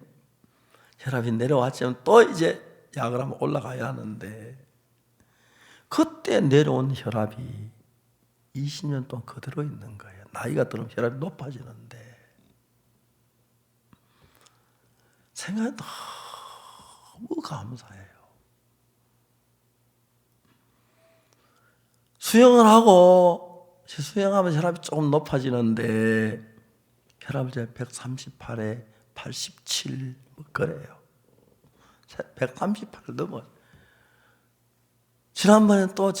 혈압이 내려왔지만 또 이제 약을 하면 올라가야 하는데, 그때 내려온 혈압이 20년 동안 그대로 있는 거예요. 나이가 들면 혈압이 높아지는데 생각이 너무 감사해요. 수영을 하고, 수영하면 혈압이 조금 높아지는데 혈압을 제가 138에 87 그래요. 138을 넘어요. 지난번에 또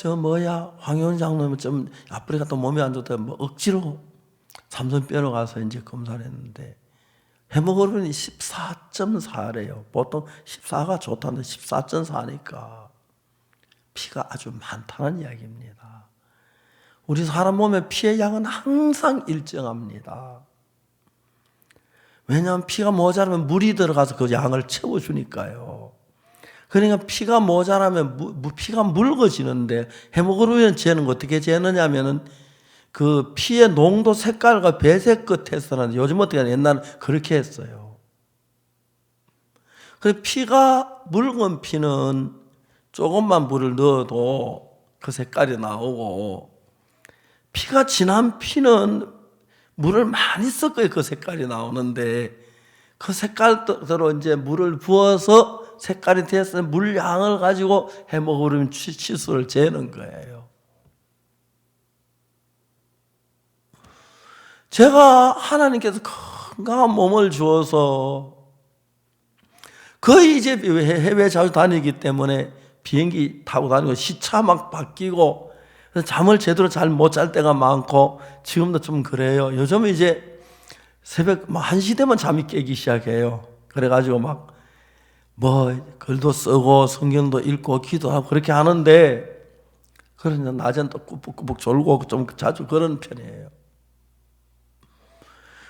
황효은 장로님 좀 아프리카 또 몸이 안 좋다 뭐 억지로 삼성병원 가서 이제 검사를 했는데 헤모글로빈이 14.4래요. 보통 14가 좋다는데 14.4니까 피가 아주 많다는 이야기입니다. 우리 사람 몸의 피의 양은 항상 일정합니다. 왜냐하면 피가 모자라면 물이 들어가서 그 양을 채워주니까요. 그러니까 피가 모자라면 피가 묽어지는데 헤모글로빈 재는 거 어떻게 재느냐 하면은 그 피의 농도 색깔과 배색 끝에서는 요즘 어떻게 하냐 옛날에 그렇게 했어요. 그 피가 묽은 피는 조금만 물을 넣어도 그 색깔이 나오고 피가 진한 피는 물을 많이 섞어야 그 색깔이 나오는데 그 색깔대로 이제 물을 부어서 색깔이 됐을 때 물량을 가지고 헤모글로빈 치수를 재는 거예요. 제가 하나님께서 건강한 몸을 주어서 거의 이제 해외 자주 다니기 때문에 비행기 타고 다니고 시차 막 바뀌고 잠을 제대로 잘 못 잘 때가 많고 지금도 좀 그래요. 요즘은 이제 새벽 1시 되면 잠이 깨기 시작해요. 그래가지고 막 글도 쓰고 성경도 읽고 기도하고 그렇게 하는데 그러냐 낮엔 또 꾸벅꾸벅 졸고 좀 자주 그런 편이에요.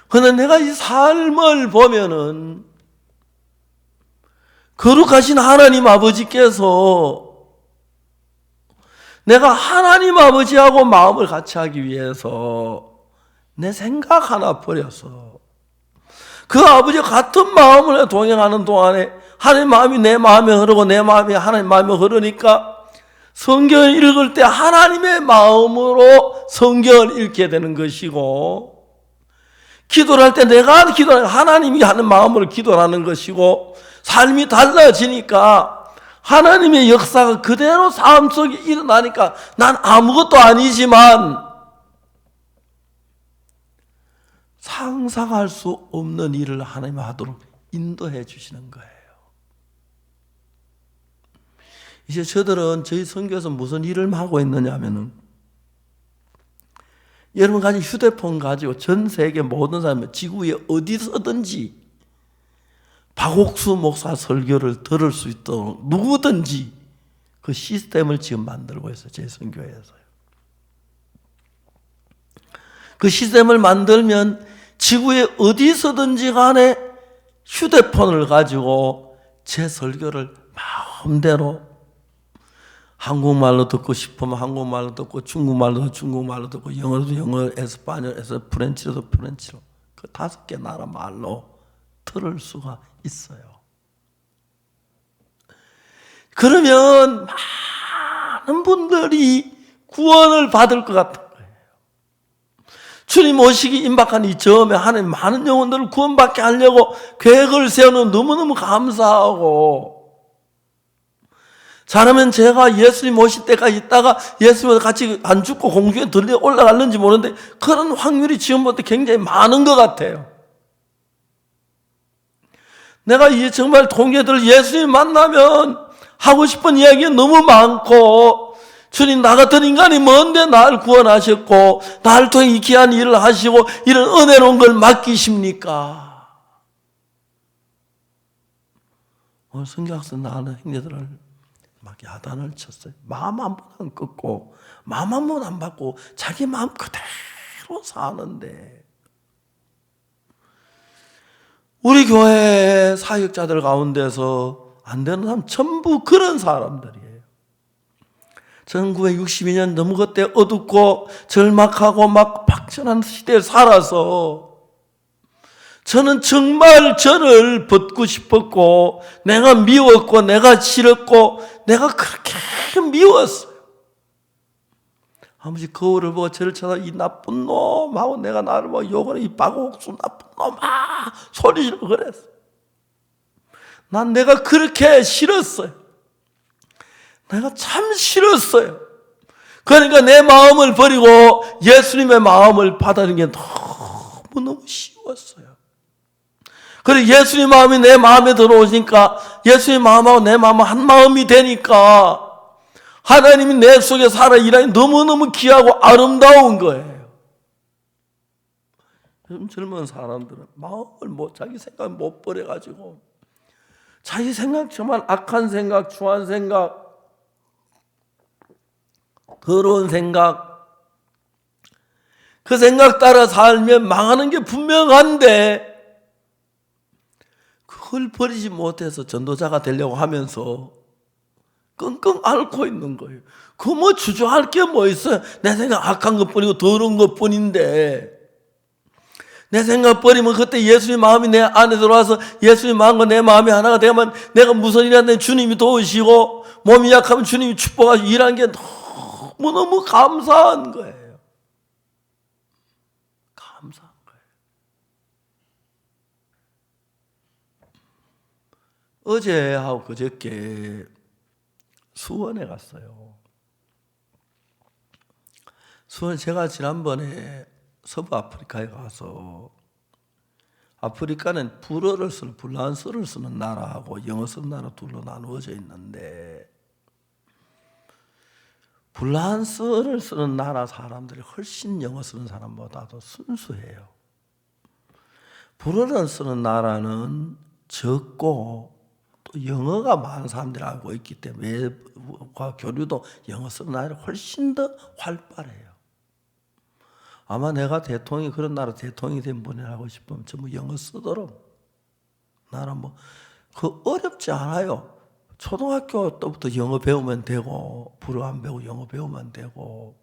그런데 내가 이 삶을 보면은 거룩하신 하나님 아버지께서 내가 하나님 아버지하고 마음을 같이 하기 위해서 내 생각 하나 버려서 그 아버지와 같은 마음을 동행하는 동안에 하나님 마음이 내 마음에 흐르고 내 마음이 하나님 마음에 흐르니까 성경을 읽을 때 하나님의 마음으로 성경을 읽게 되는 것이고 기도를 할 때 내가 기도하는 하나님이 하는 마음으로 기도를 하는 것이고 삶이 달라지니까 하나님의 역사가 그대로 삶 속에 일어나니까 난 아무것도 아니지만 상상할 수 없는 일을 하나님이 하도록 인도해 주시는 거예요. 이제 저들은 저희 선교에서 무슨 일을 하고 있느냐 하면은 여러분 가진 휴대폰 가지고 전 세계 모든 사람이 지구 위에 어디서든지 박옥수 목사 설교를 들을 수 있도록 누구든지 그 시스템을 지금 만들고 있어요. 제 선교회에서요. 그 시스템을 만들면 지구의 어디서든지 간에 휴대폰을 가지고 제 설교를 마음대로 한국말로 듣고 싶으면 한국말로 듣고 중국말로 듣고 영어로도 영어, 에스파뇰에서 프렌치로도 프렌치로 그 5개 나라 말로 들을 수가 있어요. 그러면 많은 분들이 구원을 받을 것 같은 거예요. 주님 오시기 임박한 이 즈음에 하나님 많은 영혼들을 구원받게 하려고 계획을 세우는 너무너무 감사하고 잘하면 제가 예수님 오실 때까지 있다가 예수님과 같이 안 죽고 공중에 들려 올라갈는지 모르는데 그런 확률이 지금부터 굉장히 많은 것 같아요. 내가 정말 동료들 예수님 만나면 하고 싶은 이야기가 너무 많고 주님 나 같은 인간이 뭔데 날 구원하셨고 나를 통해 이 귀한 일을 하시고 이런 은혜로운 걸 맡기십니까? 오늘 성경학생 나는 형제들을 막 야단을 쳤어요. 마음 한 번 안 꺾고 마음 한 번 안 받고 자기 마음 그대로 사는데 우리 교회 사역자들 가운데서 안 되는 사람 전부 그런 사람들이에요. 1962년 너무 그때 어둡고 절막하고 막 박전한 시대에 살아서 저는 정말 저를 벗고 싶었고 내가 미웠고 내가 싫었고 내가 그렇게 미웠어요. 아버지 거울을 보고 저를 쳐다 이 나쁜 놈 하고 내가 나를 보고 욕을 이 박옥수 나쁜 놈 소리 지르고 그랬어. 난 내가 그렇게 싫었어요. 내가 참 싫었어요. 그러니까 내 마음을 버리고 예수님의 마음을 받아들이는 게 너무너무 쉬웠어요. 그리고 예수님 마음이 내 마음에 들어오니까 예수님 마음하고 내 마음은 한 마음이 되니까 하나님이 내 속에 살아 일하니 너무너무 귀하고 아름다운 거예요. 요즘 젊은 사람들은 마음을 자기 생각 못 버려가지고 자기 생각 정말 악한 생각, 추한 생각, 더러운 생각 그 생각 따라 살면 망하는 게 분명한데 그걸 버리지 못해서 전도자가 되려고 하면서 끙끙 앓고 있는 거예요. 그 뭐 주저할 게 뭐 있어요? 내 생각 악한 것뿐이고 더러운 것뿐인데 내 생각 버리면 그때 예수님 마음이 내 안에 들어와서 예수님 마음과 내 마음이 하나가 되면 내가 무슨 일 하는데 주님이 도우시고 몸이 약하면 주님이 축복하시고 일하는 게 너무너무 감사한 거예요. 감사한 거예요. 어제하고 그저께 수원에 갔어요. 수원 제가 지난번에 서부 아프리카에 가서 아프리카는 불어를 쓰는 불란서를 쓰는 나라하고 영어 쓰는 나라 둘로 나누어져 있는데 불란서를 쓰는 나라 사람들이 훨씬 영어 쓰는 사람보다도 순수해요. 불어를 쓰는 나라는 적고 또 영어가 많은 사람들이 알고 있기 때문에 외부와 교류도 영어 쓰는 나라가 훨씬 더 활발해요. 아마 내가 대통령이 그런 나라 대통령이 된 분이라고 싶으면 전부 영어 쓰도록 나라 그 어렵지 않아요. 초등학교 때부터 영어 배우면 되고 불어 안 배우고 영어 배우면 되고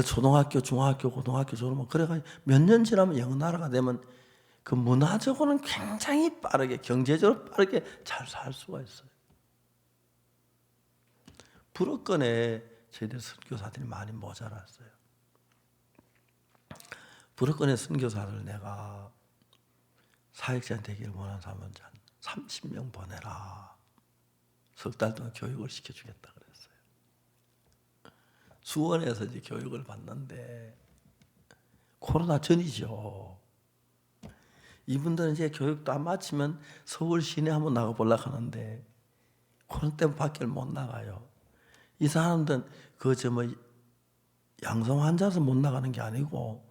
초등학교, 중학교, 고등학교 졸업하면 그래가지고 몇 년 지나면 영어 나라가 되면 그 문화적으로는 굉장히 빠르게 경제적으로 빠르게 잘 살 수가 있어요. 불어권에 저희들 선교사들이 많이 모자랐어요. 불어권의 선교사들 내가 사역자 되기를 원하는 사람은 한 30명 보내라. 석 달 동안 교육을 시켜주겠다 그랬어요. 수원에서 이제 교육을 받는데 코로나 전이죠. 이분들은 이제 교육도 안 마치면 서울 시내 한번 나가보려고 하는데 코로나 때문에 밖에 못 나가요. 이 사람들은 양성 환자라서 못 나가는 게 아니고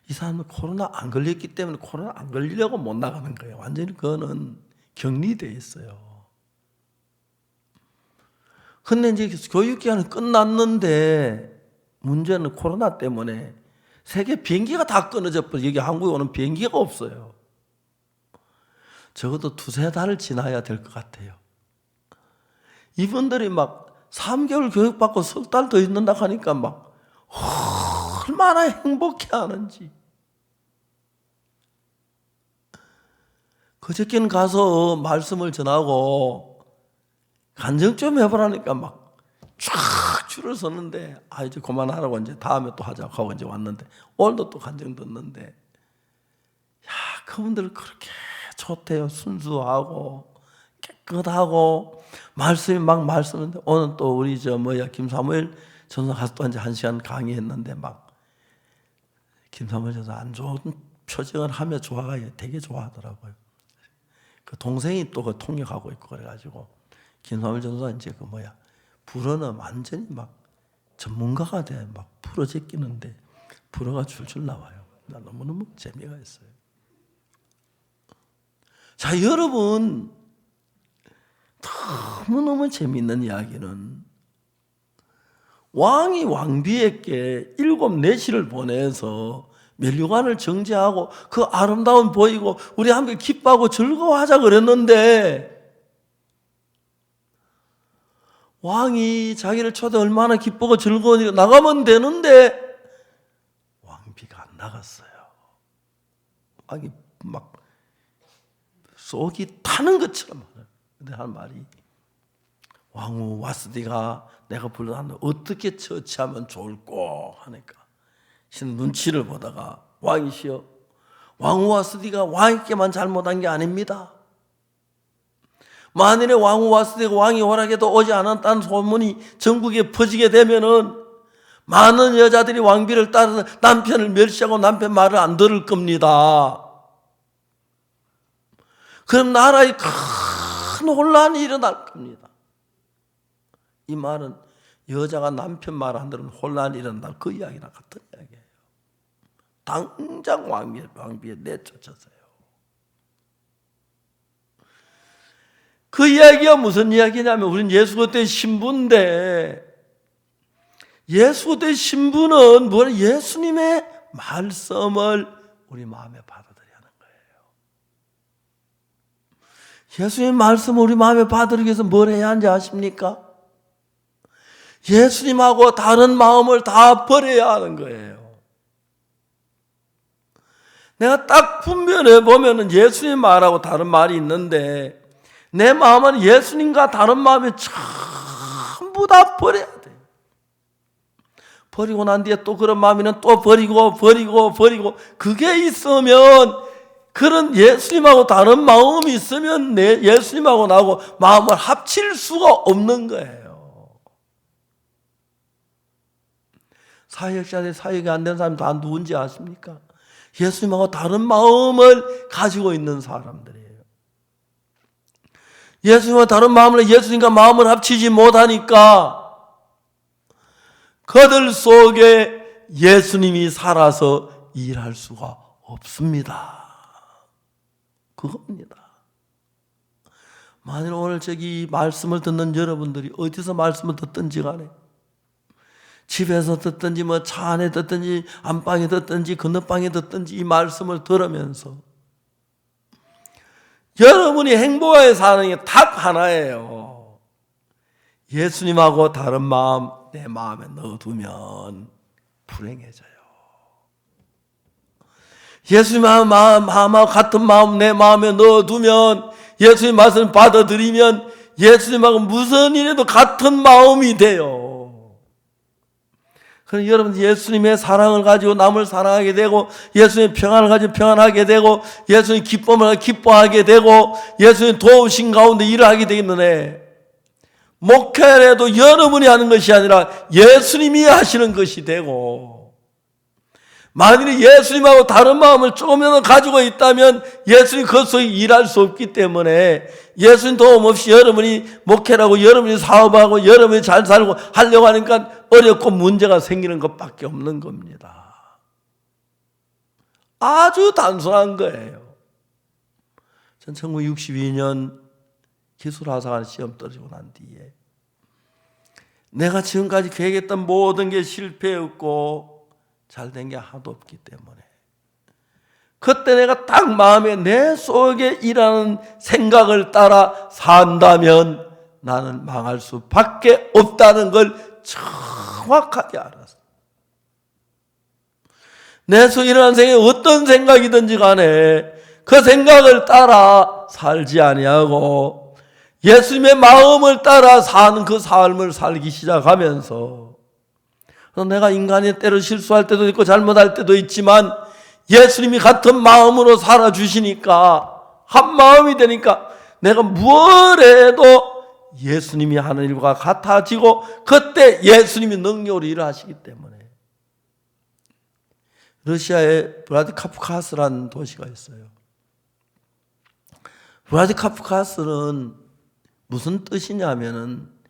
이 사람은 코로나 안 걸렸기 때문에 코로나 안 걸리려고 못 나가는 거예요. 완전히 그거는 격리되어 있어요. 근데 이제 교육기간은 끝났는데 문제는 코로나 때문에 세계 비행기가 다 끊어져 버려. 여기 한국에 오는 비행기가 없어요. 적어도 2-3달을 지나야 될 것 같아요. 이분들이 막 3개월 교육받고 석 달 더 있는다 하니까 막 얼마나 행복해 하는지. 그저께는 가서 말씀을 전하고 간증 좀 해보라니까 막 쫙 줄을 섰는데 이제 그만하라고 이제 다음에 또 하자고 하고 이제 왔는데 오늘도 또 간증 듣는데 그분들 그렇게 좋대요. 순수하고 깨끗하고 말씀이 막 말씀인데 오늘 또 우리 김사무엘 전사 가서 또 이제 1시간 강의했는데 막 김사무엘 전사 안 좋은 표정을 하며 되게 좋아하더라고요. 그 동생이 또 그 통역하고 있고 그래가지고 김사무엘 전사 이제 불어는 완전히 막 전문가가 돼 막 불어 제끼는데 불어가 줄줄 나와요. 나 너무너무 재미가 있어요. 자, 여러분 너무너무 재미있는 이야기는 왕이 왕비에게 7 내시를 보내서 멸류관을 정제하고 그 아름다운 보이고 우리 함께 기뻐하고 즐거워하자 그랬는데 왕이 자기를 초대 얼마나 기쁘고 즐거우니까 나가면 되는데 왕비가 안 나갔어요. 왕이 막 속이 타는 것처럼 근데 한 말이 왕후 와스디가 내가 불러놨는데 어떻게 처치하면 좋을꼬 하니까 신 눈치를 보다가 왕이시여 왕후 와스디가 왕에게만 잘못한 게 아닙니다. 만일에 왕후 와스디가 왕이 허락해도 오지 않았다는 소문이 전국에 퍼지게 되면은 많은 여자들이 왕비를 따라서 남편을 멸시하고 남편 말을 안 들을 겁니다. 그럼 나라에 큰 혼란이 일어날 겁니다. 이 말은 여자가 남편 말 안 들으면 혼란이 일어난다. 그 이야기랑 같은 이야기예요. 당장 왕비에 내쫓았어요. 그 이야기가 무슨 이야기냐면 우리는 예수 그리스도의 신부인데 예수 그리스도의 신부는 뭘 예수님의 말씀을 우리 마음에 받아들여야 하는 거예요. 예수님 말씀을 우리 마음에 받들기 위해서 뭘 해야 하는지 아십니까? 예수님하고 다른 마음을 다 버려야 하는 거예요. 내가 딱 분별해 보면은 예수님 말하고 다른 말이 있는데 내 마음은 예수님과 다른 마음이 전부 다 버려야 돼. 버리고 난 뒤에 또 그런 마음이는 또 버리고 그게 있으면 그런 예수님하고 다른 마음이 있으면 내 예수님하고 나하고 마음을 합칠 수가 없는 거예요. 사역자들이 사역이 안 된 사람이 다 누군지 아십니까? 예수님하고 다른 마음을 가지고 있는 사람들이에요. 예수님과 다른 마음을 예수님과 마음을 합치지 못하니까 그들 속에 예수님이 살아서 일할 수가 없습니다. 그겁니다. 만일 오늘 저기 말씀을 듣는 여러분들이 어디서 말씀을 듣든지 간에 집에서 듣든지 뭐 차 안에 듣든지 안방에 듣든지 건너방에 듣든지 이 말씀을 들으면서 여러분이 행복하게 사는 게 딱 하나예요. 예수님하고 다른 마음 내 마음에 넣어두면 불행해져요. 예수님하고 마음하고 같은 마음 내 마음에 넣어두면 예수님 말씀을 받아들이면 예수님하고 무슨 일에도 같은 마음이 돼요. 그럼 여러분 예수님의 사랑을 가지고 남을 사랑하게 되고 예수님의 평안을 가지고 평안하게 되고 예수님의 기쁨을 가지고 기뻐하게 되고 예수님 도우신 가운데 일을 하게 되겠는데 목회를 해도 여러분이 하는 것이 아니라 예수님이 하시는 것이 되고 만일에 예수님하고 다른 마음을 조금이라도 가지고 있다면 예수님 그 속에 일할 수 없기 때문에 예수님 도움 없이 여러분이 목회를 하고 여러분이 사업하고 여러분이 잘 살고 하려고 하니까 어렵고 문제가 생기는 것밖에 없는 겁니다. 아주 단순한 거예요. 전 1962년 기술하사관 시험 떨어지고 난 뒤에 내가 지금까지 계획했던 모든 게 실패였고 잘된 게 하나도 없기 때문에 그때 내가 딱 마음에 내 속에 일하는 생각을 따라 산다면 나는 망할 수밖에 없다는 걸 정확하게 알았어. 내 속에 일어나는 생각이 어떤 생각이든지 간에 그 생각을 따라 살지 아니하고 예수님의 마음을 따라 사는 그 삶을 살기 시작하면서 내가 인간이 때로 실수할 때도 있고 잘못할 때도 있지만 예수님이 같은 마음으로 살아주시니까 한 마음이 되니까 내가 무엇 해도 예수님이 하는 일과 같아지고 그때 예수님이 능력으로 일을 하시기 때문에 러시아에 브라디카프카스라는 도시가 있어요. 브라디카프카스는 무슨 뜻이냐면은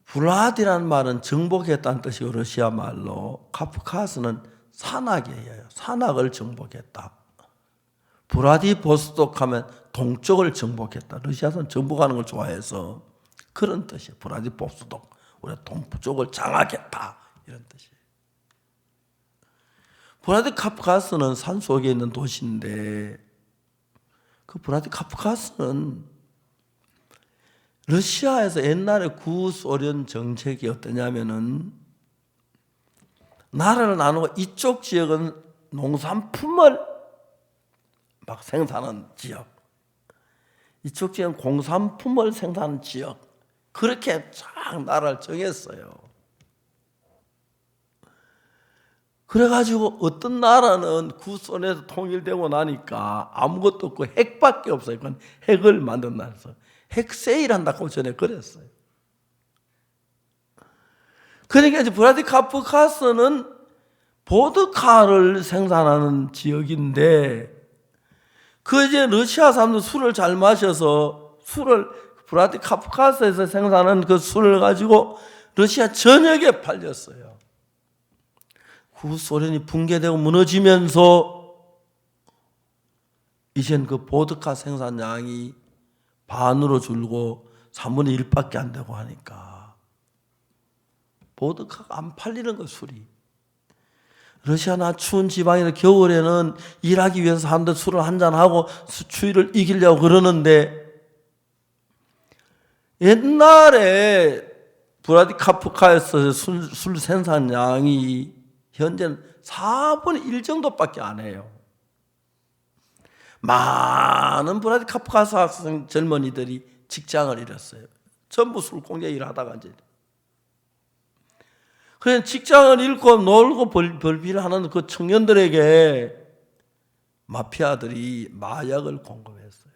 블라디라는 말은 정복했다는 뜻이고 러시아 말로 카프카스는 산악이에요. 산악을 정복했다. 브라디보스톡 하면 동쪽을 정복했다. 러시아는 정복하는 걸 좋아해서 그런 뜻이에요. 브라디보스톡 우리 동쪽을 장악했다 이런 뜻이에요. 브라디카프카스는 산 속에 있는 도시인데 그 브라디카프카스는 러시아에서 옛날에 구소련 정책이 어떠냐면은 나라를 나누고 이쪽 지역은 농산품을 막 생산하는 지역, 이쪽 지역은 공산품을 생산하는 지역, 그렇게 쫙 나라를 정했어요. 그래가지고 어떤 나라는 구소련에서 통일되고 나니까 아무것도 없고 핵밖에 없어요. 그건 핵을 만든 나라에서. 핵세일한다고 전에 그랬어요. 그러니까 이제 브라디카프카스는 보드카를 생산하는 지역인데 그 이제 러시아 사람들 술을 잘 마셔서 술을 브라디카프카스에서 생산하는 그 술을 가지고 러시아 전역에 팔렸어요. 구소련이 붕괴되고 무너지면서 이젠 그 보드카 생산량이 반으로 줄고 3분의 1밖에 안 되고 하니까 보드카가 안 팔리는 거 술이. 러시아나 추운 지방이나 겨울에는 일하기 위해서 사람들 술을 한잔하고 추위를 이기려고 그러는데, 옛날에 브라디카프카에서 술 생산량이 현재는 4분의 1 정도밖에 안 해요. 많은 브라디카프카스 학생 젊은이들이 직장을 잃었어요. 전부 술 공장 일하다가 이제. 그냥 직장을 잃고 놀고 벌빌하는 그 청년들에게 마피아들이 마약을 공급했어요.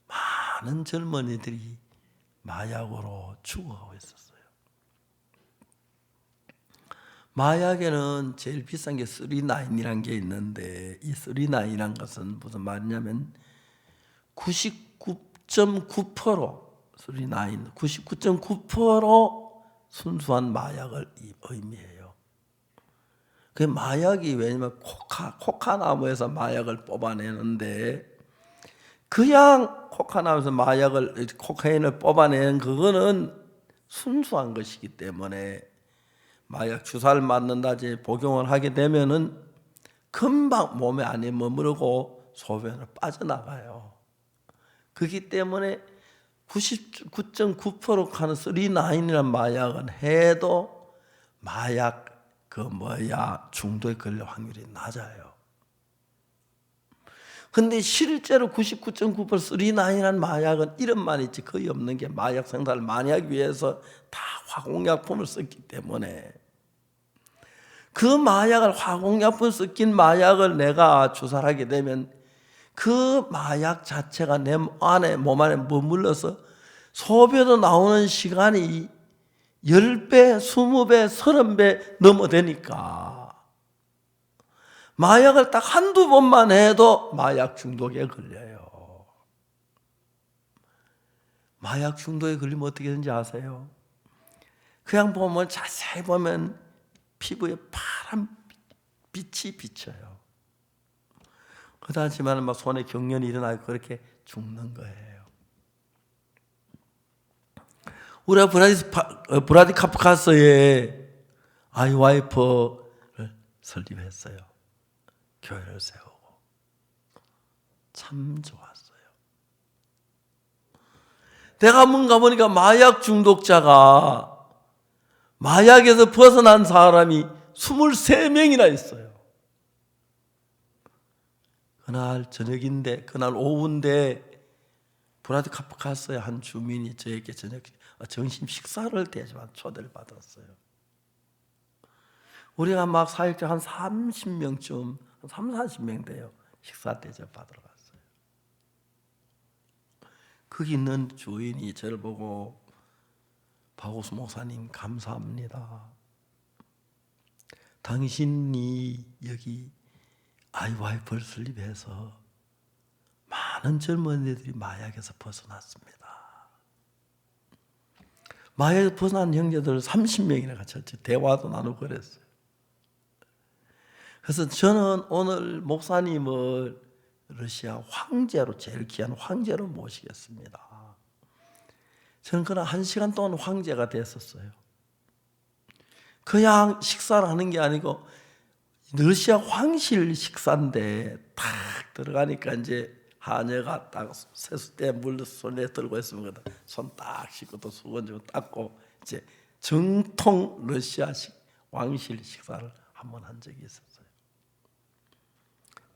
많은 젊은이들이 마약으로 죽어가고 있었어요. 마약에는 제일 비싼 게 39이라는 게 있는데, 이 39이라는 것은 무슨 말이냐면 99.9% 순수한 마약을 의미해요. 그 마약이 왜냐면 코카나무에서 마약을 뽑아내는데, 그냥 코카나무에서 코카인을 뽑아내는 그거는 순수한 것이기 때문에 마약 주사를 맞는다, 복용을 하게 되면은 금방 몸에 안에 머무르고 소변을 빠져나가요. 그렇기 때문에 99.9% 하는 39이라는 마약은 해도 마약 중독에 걸릴 확률이 낮아요. 근데 실제로 99.9% 39이라는 마약은 이름만 있지 거의 없는 게, 마약 생산을 많이 하기 위해서 다 화공약품을 썼기 때문에, 그 마약을 화공약품 섞인 마약을 내가 주사를 하게 되면 그 마약 자체가 내 안에 몸 안에 머물러서 소변으로 나오는 시간이 10배, 20배, 30배 넘어되니까 마약을 딱 한두 번만 해도 마약 중독에 걸려요. 마약 중독에 걸리면 어떻게 되는지 아세요? 그냥 보면, 자세히 보면 피부에 파란 빛이 비쳐요. 그렇지만 막 손에 경련이 일어나고 그렇게 죽는 거예요. 우리가 브라디카프카스에 아이와이프를 설립했어요. 교회를 세우고. 참 좋았어요. 내가 뭔가 보니까 마약 중독자가, 마약에서 벗어난 사람이 23명이나 있어요. 그날 저녁인데, 그날 오후인데 브라디카프카스의 한 주민이 저에게 점심 식사를 대지만 초대를 받았어요. 우리가 막 사역자 한 30명쯤, 한 30-40명 돼요. 식사 대접 받으러 갔어요. 거기 있는 주인이 저를 보고, 박우수 목사님 감사합니다. 당신이 여기 아이와이프를 설립해서 많은 젊은이들이 마약에서 벗어났습니다. 마약에서 벗어난 형제들 30명이나 같이 대화도 나누고 그랬어요. 그래서 저는 오늘 목사님을 러시아 황제로, 제일 귀한 황제로 모시겠습니다. 저는 그날 1시간 동안 황제가 됐었어요. 그냥 식사를 하는 게 아니고 러시아 황실 식사인데 딱 들어가니까 이제 하녀가 딱 세숫대 물 손에 들고 있으면 손 딱 씻고 또 수건 좀 닦고 이제 정통 러시아식 왕실 식사를 한번 한 적이 있었어요.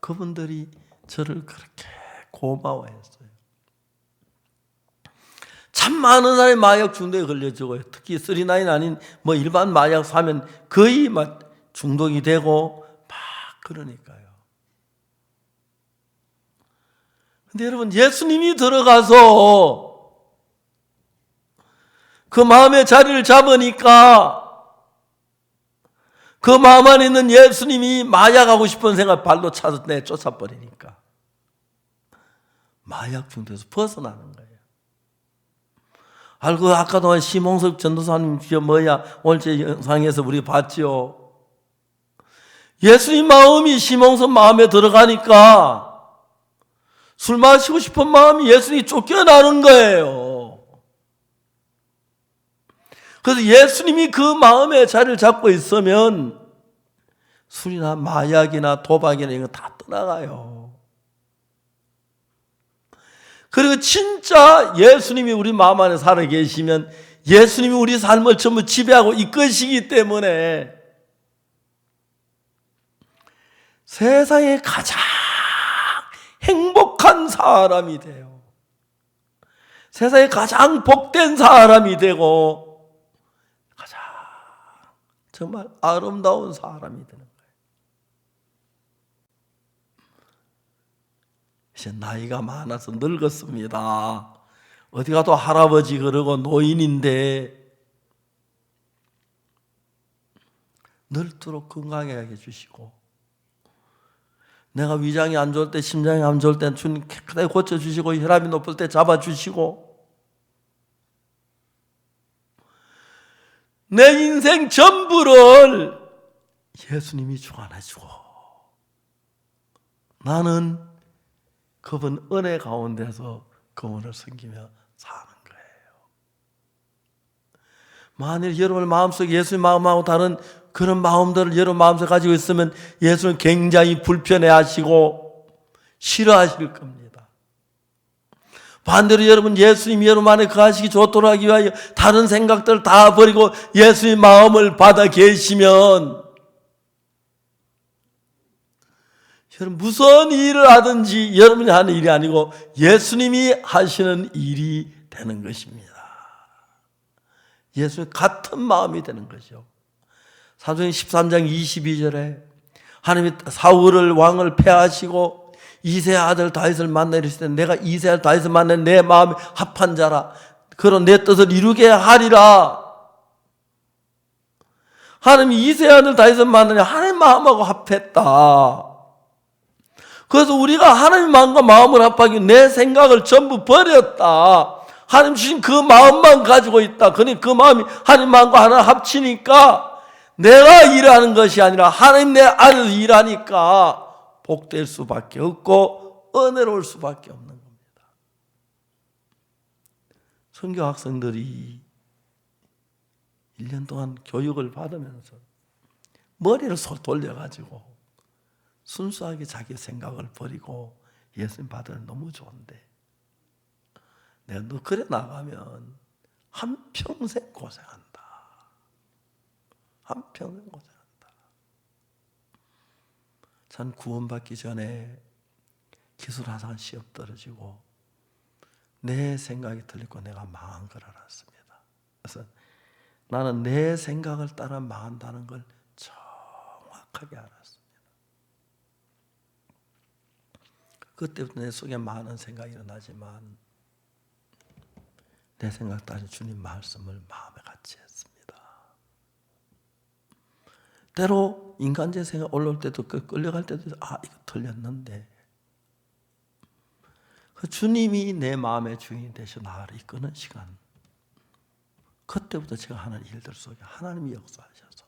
그분들이 저를 그렇게 고마워했어요. 참 많은 사람이 마약 중독에 걸려 죽어요. 특히 39 아닌 일반 마약 사면 거의 막 중독이 되고 막 그러니까요. 근데 여러분, 예수님이 들어가서 그 마음의 자리를 잡으니까 그 마음 안에 있는 예수님이 마약하고 싶은 생각 발로 차서 내쫓아버리니까 마약 중독에서 벗어나는 거예요. 알고 아까도 심홍석 전도사님 오늘 제 영상에서 우리 봤죠. 예수님 마음이 심홍석 마음에 들어가니까 술 마시고 싶은 마음이 예수님이 쫓겨나는 거예요. 그래서 예수님이 그 마음에 자리를 잡고 있으면 술이나 마약이나 도박이나 이거 다 떠나가요. 그리고 진짜 예수님이 우리 마음 안에 살아 계시면 예수님이 우리 삶을 전부 지배하고 이끄시기 때문에 세상에 가장 행복한 사람이 돼요. 세상에 가장 복된 사람이 되고 가장 정말 아름다운 사람이 되는 거예요. 이제 나이가 많아서 늙었습니다. 어디 가도 할아버지 그러고 노인인데 늙도록 건강하게 해주시고, 내가 위장이 안 좋을 때, 심장이 안 좋을 때 주님 깨끗하게 고쳐주시고, 혈압이 높을 때 잡아주시고, 내 인생 전부를 예수님이 주관해주고, 나는 그분 은혜 가운데서 그분을 섬기며 사는 거예요. 만일 여러분 마음속에 예수님 마음하고 다른 그런 마음들을 여러분 마음속에 가지고 있으면 예수는 굉장히 불편해하시고 싫어하실 겁니다. 반대로 여러분 예수님 여러분 안에 거하시기 좋도록 하기 위하여 다른 생각들을 다 버리고 예수님 마음을 받아 계시면 여러분 무슨 일을 하든지 여러분이 하는 일이 아니고 예수님이 하시는 일이 되는 것입니다. 예수님 같은 마음이 되는 것이죠. 사도행 13장 22절에 하나님이 사울을 왕을 패하시고 이새의 아들 다윗을 만나 이르실 때 내가 이새의 아들 다윗을 만나 내 마음에 합한 자라, 그런 내 뜻을 이루게 하리라. 하나님이 이새의 아들 다윗을 만나니 하나님 마음하고 합했다. 그래서 우리가 하나님 마음과 마음을 합하기 내 생각을 전부 버렸다. 하나님 주신 그 마음만 가지고 있다. 그러니 그 마음이 하나님 마음과 하나 합치니까 내가 일하는 것이 아니라 하나님 내 안에서 일하니까 복될 수밖에 없고 은혜로울 수밖에 없는 겁니다. 선교 학생들이 1년 동안 교육을 받으면서 머리를 속 돌려가지고 순수하게 자기 생각을 버리고 예수님 받으면 너무 좋은데 내가 너 그래 나가면 한평생 고생한다. 한평생 고생한다. 전 구원받기 전에 기술하상 시험 떨어지고 내 생각이 틀리고 내가 망한 걸 알았습니다. 그래서 나는 내 생각을 따라 망한다는 걸 정확하게 알았습니다. 그때부터 내 속에 많은 생각이 일어나지만 내 생각 따라 주님 말씀을 마음에 같이 했습니다. 때로 인간적 생각 올라올 때도 끌려갈 때도 이거 틀렸는데 그 주님이 내 마음의 주인이 되셔 나를 이끄는 시간, 그때부터 제가 하는 일들 속에 하나님이 역사하셔서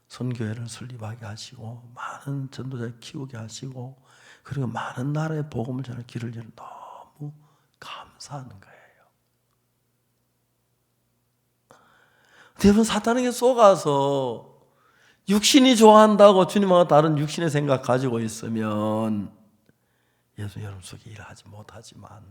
선교회를 설립하게 하시고 많은 전도자를 키우게 하시고 그리고 많은 나라의 복음을 전할 길을 열어 너무 감사하는 거예요. 여러분 사탄에게 속아서 육신이 좋아한다고 주님과 다른 육신의 생각 가지고 있으면 예수 여러분 속에 일하지 못하지만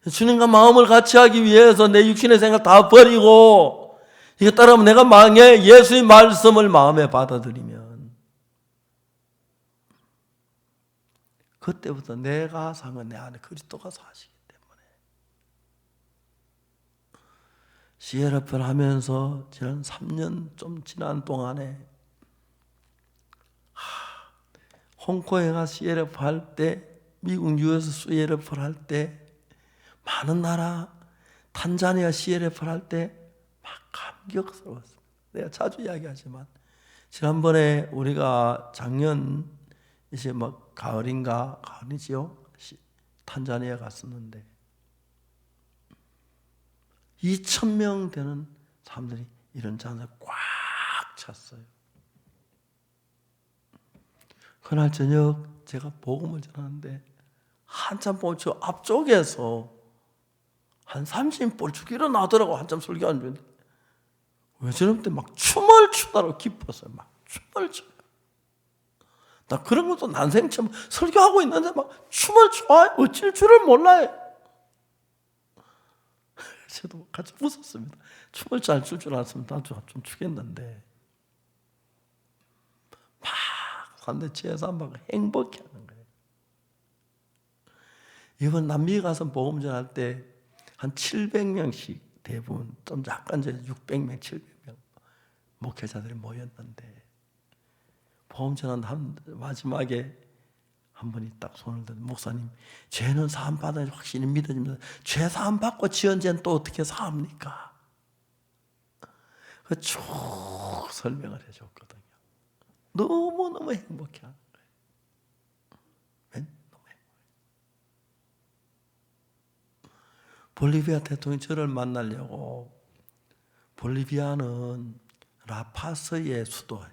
주님과 마음을 같이 하기 위해서 내 육신의 생각 다 버리고 이거 따라하면 내가 망해 예수의 말씀을 마음에 받아들이면 그때부터 내가 사는 내 안에 그리스도가 사시기 때문에 CLF를 하면서 지난 3년 좀 지난 동안에 홍콩에 가 CLF 할 때, 미국 뉴에서 CLF를 할 때, 많은 나라 탄자니아 CLF를 할 때 막 감격스러웠습니다. 내가 자주 이야기하지만 지난번에 우리가 작년 이제 막 가을이지요? 탄자니아 갔었는데 2,000명 되는 사람들이 이런 장소에 꽉 찼어요. 그날 저녁 제가 복음을 전하는데 한참 보면 저 앞쪽에서 한 30분 뻘쭉 일어나더라고. 한참 설교하는 중인데 왜 저런 때 막 춤을 추다로 기뻤어요. 막 춤을 춰요. 나 그런 것도 난생 처음 설교하고 있는데 막 춤을 춰. 어쩔 줄을 몰라요. 저도 같이 웃었습니다. 춤을 잘 출 줄 알았으면 나도 좀 추겠는데 막 하는데 제사 막 행복해 하는 거예요. 이번 남미 가서 복음 전할 때 한 700명씩 대부분 좀 약간 이제 600명, 700명 목회자들이 모였는데 복음 전한 한 마지막에 한 분이 딱 손을 들고 목사님 죄는 사함 받아야 확실히 믿어집니다. 죄 사함 받고 지은 죄는 또 어떻게 사합니까? 그 쭉 설명을 해줬거든요. 너무너무 행복해하는 거예요. 너무 행복해요. 볼리비아 대통령이 저를 만나려고 볼리비아는 라파스의 수도예요.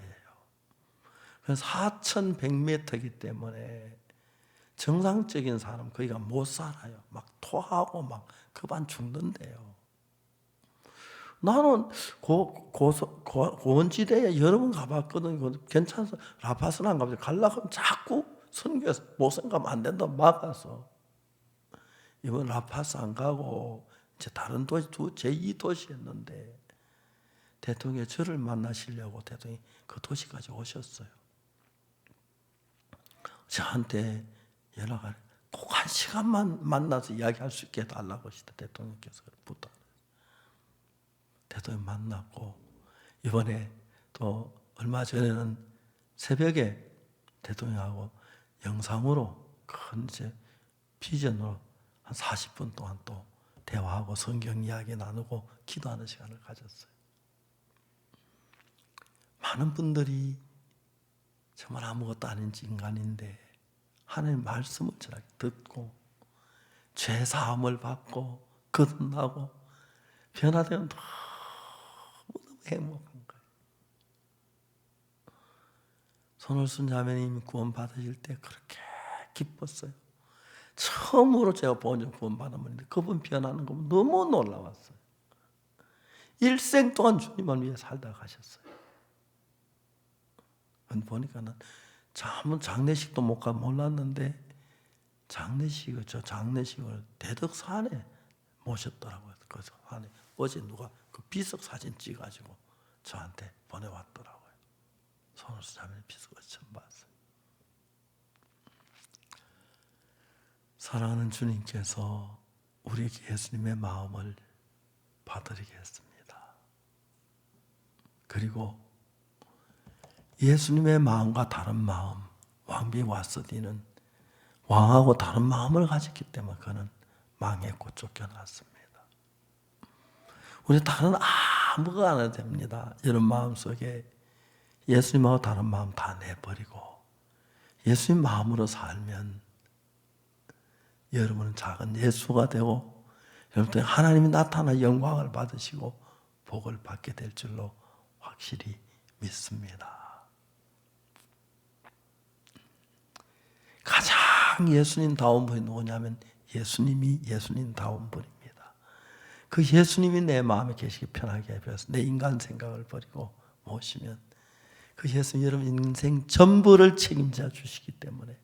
그래서 4,100m이기 때문에 정상적인 사람 거기가 못 살아요. 막 토하고 막 급한 죽는데요. 나는 고원지대에 여러 번 가봤거든. 괜찮아서 라파스는 안 가봤어요. 가려고 하면 자꾸 선교에서 못생 가면 안 된다 막아서 이번 라파스 안 가고 이제 다른 도시 제2도시였는데 대통령이 저를 만나시려고 대통령이 그 도시까지 오셨어요. 저한테 연락을 꼭 1시간만 만나서 이야기할 수 있게 해달라고 하시다. 대통령께서 부탁. 대통령 만났고 이번에 또 얼마 전에는 새벽에 대통령하고 영상으로 큰 이제 비전으로 한 40분 동안 또 대화하고 성경 이야기 나누고 기도하는 시간을 가졌어요. 많은 분들이 정말 아무것도 아닌 인간인데 하나님의 말씀을 전하게 듣고 죄 사함을 받고 거듭나고 변화되면 너무너무 행복한 거예요. 손울순 자매님이 구원 받으실 때 그렇게 기뻤어요. 처음으로 제가 본 구원 받은 분인데 그분 변하는 거 너무 놀라웠어요. 일생 동안 주님을 위해 살다 가셨어요. 보니까는 장례식도 못 가 몰랐는데 장례식을 대덕산에 모셨더라고요. 그 안에 어제 누가 그 비석 사진 찍어가지고 저한테 보내왔더라고요. 손울수 자매님 비석을 처음 봤어요. 사랑하는 주님께서 우리에게 예수님의 마음을 받으리게 했습니다. 그리고 예수님의 마음과 다른 마음, 왕비 와스디는 왕하고 다른 마음을 가졌기 때문에 그는 망했고 쫓겨났습니다. 우리 다른 아무거나 안 해도 됩니다. 이런 마음속에 예수님하고 다른 마음 다 내버리고 예수님 마음으로 살면 여러분은 작은 예수가 되고 여러분들 하나님이 나타나 영광을 받으시고 복을 받게 될 줄로 확실히 믿습니다. 가장 예수님다운 분이 누구냐면 예수님이 예수님다운 분입니다. 그 예수님이 내 마음에 계시기 편하게 해서 내 인간 생각을 버리고 모시면 그 예수님 여러분 인생 전부를 책임져 주시기 때문에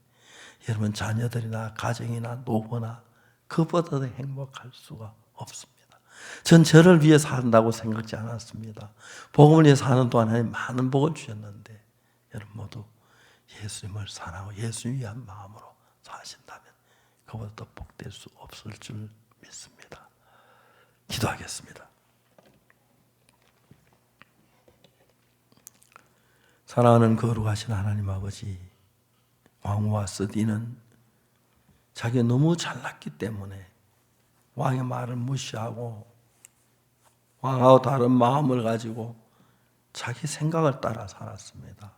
여러분 자녀들이나 가정이나 노부나 그보다 더 행복할 수가 없습니다. 전 저를 위해 산다고 생각지 않았습니다. 복음을 위해 사는 동안 하나님 많은 복을 주셨는데 여러분 모두 예수님을 사랑하고 예수님 위한 마음으로 사신다면 그보다 더 복될 수 없을 줄 믿습니다. 기도하겠습니다. 사랑하는 거룩하신 하나님 아버지, 왕과 스디는 자기가 너무 잘났기 때문에 왕의 말을 무시하고 왕하고 다른 마음을 가지고 자기 생각을 따라 살았습니다.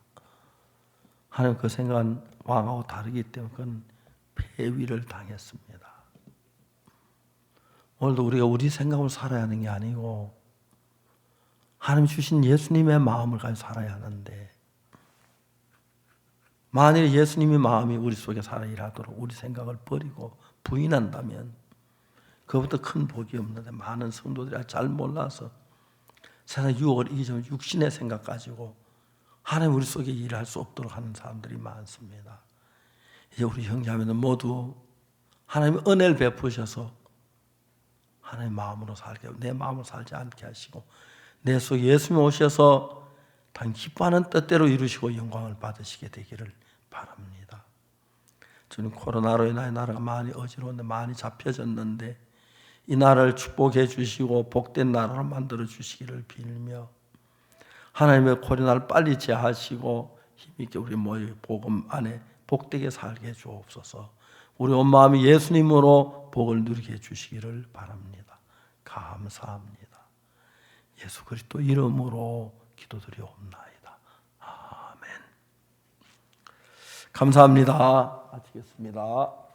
하나님 그 생각은 왕하고 다르기 때문에 그건 폐위를 당했습니다. 오늘도 우리가 우리 생각을 살아야 하는 게 아니고 하나님 주신 예수님의 마음을 가지고 살아야 하는데 만일 예수님의 마음이 우리 속에 살아 일하도록 우리 생각을 버리고 부인한다면 그것보다 큰 복이 없는데 많은 성도들이 잘 몰라서 세상 유혹을 이기면 육신의 생각 가지고 하나님 우리 속에 일할 수 없도록 하는 사람들이 많습니다. 이제 우리 형제자매는 모두 하나님의 은혜를 베푸셔서 하나님 마음으로 살게 하고 내 마음으로 살지 않게 하시고 내 속에 예수님 오셔서 당 기뻐하는 뜻대로 이루시고 영광을 받으시게 되기를 바랍니다. 주님, 코로나로 인하여 나라가 많이 어지러운데 많이 잡혀졌는데 이 나라를 축복해 주시고 복된 나라로 만들어 주시기를 빌며 하나님의 코로나를 빨리 제하시고 힘있게 우리 모여 복음 안에 복되게 살게 해 주옵소서. 우리 온 마음이 예수님으로 복을 누리게 해 주시기를 바랍니다. 감사합니다. 예수 그리스도 이름으로 기도드리옵나이다. 아멘. 감사합니다. 마치겠습니다.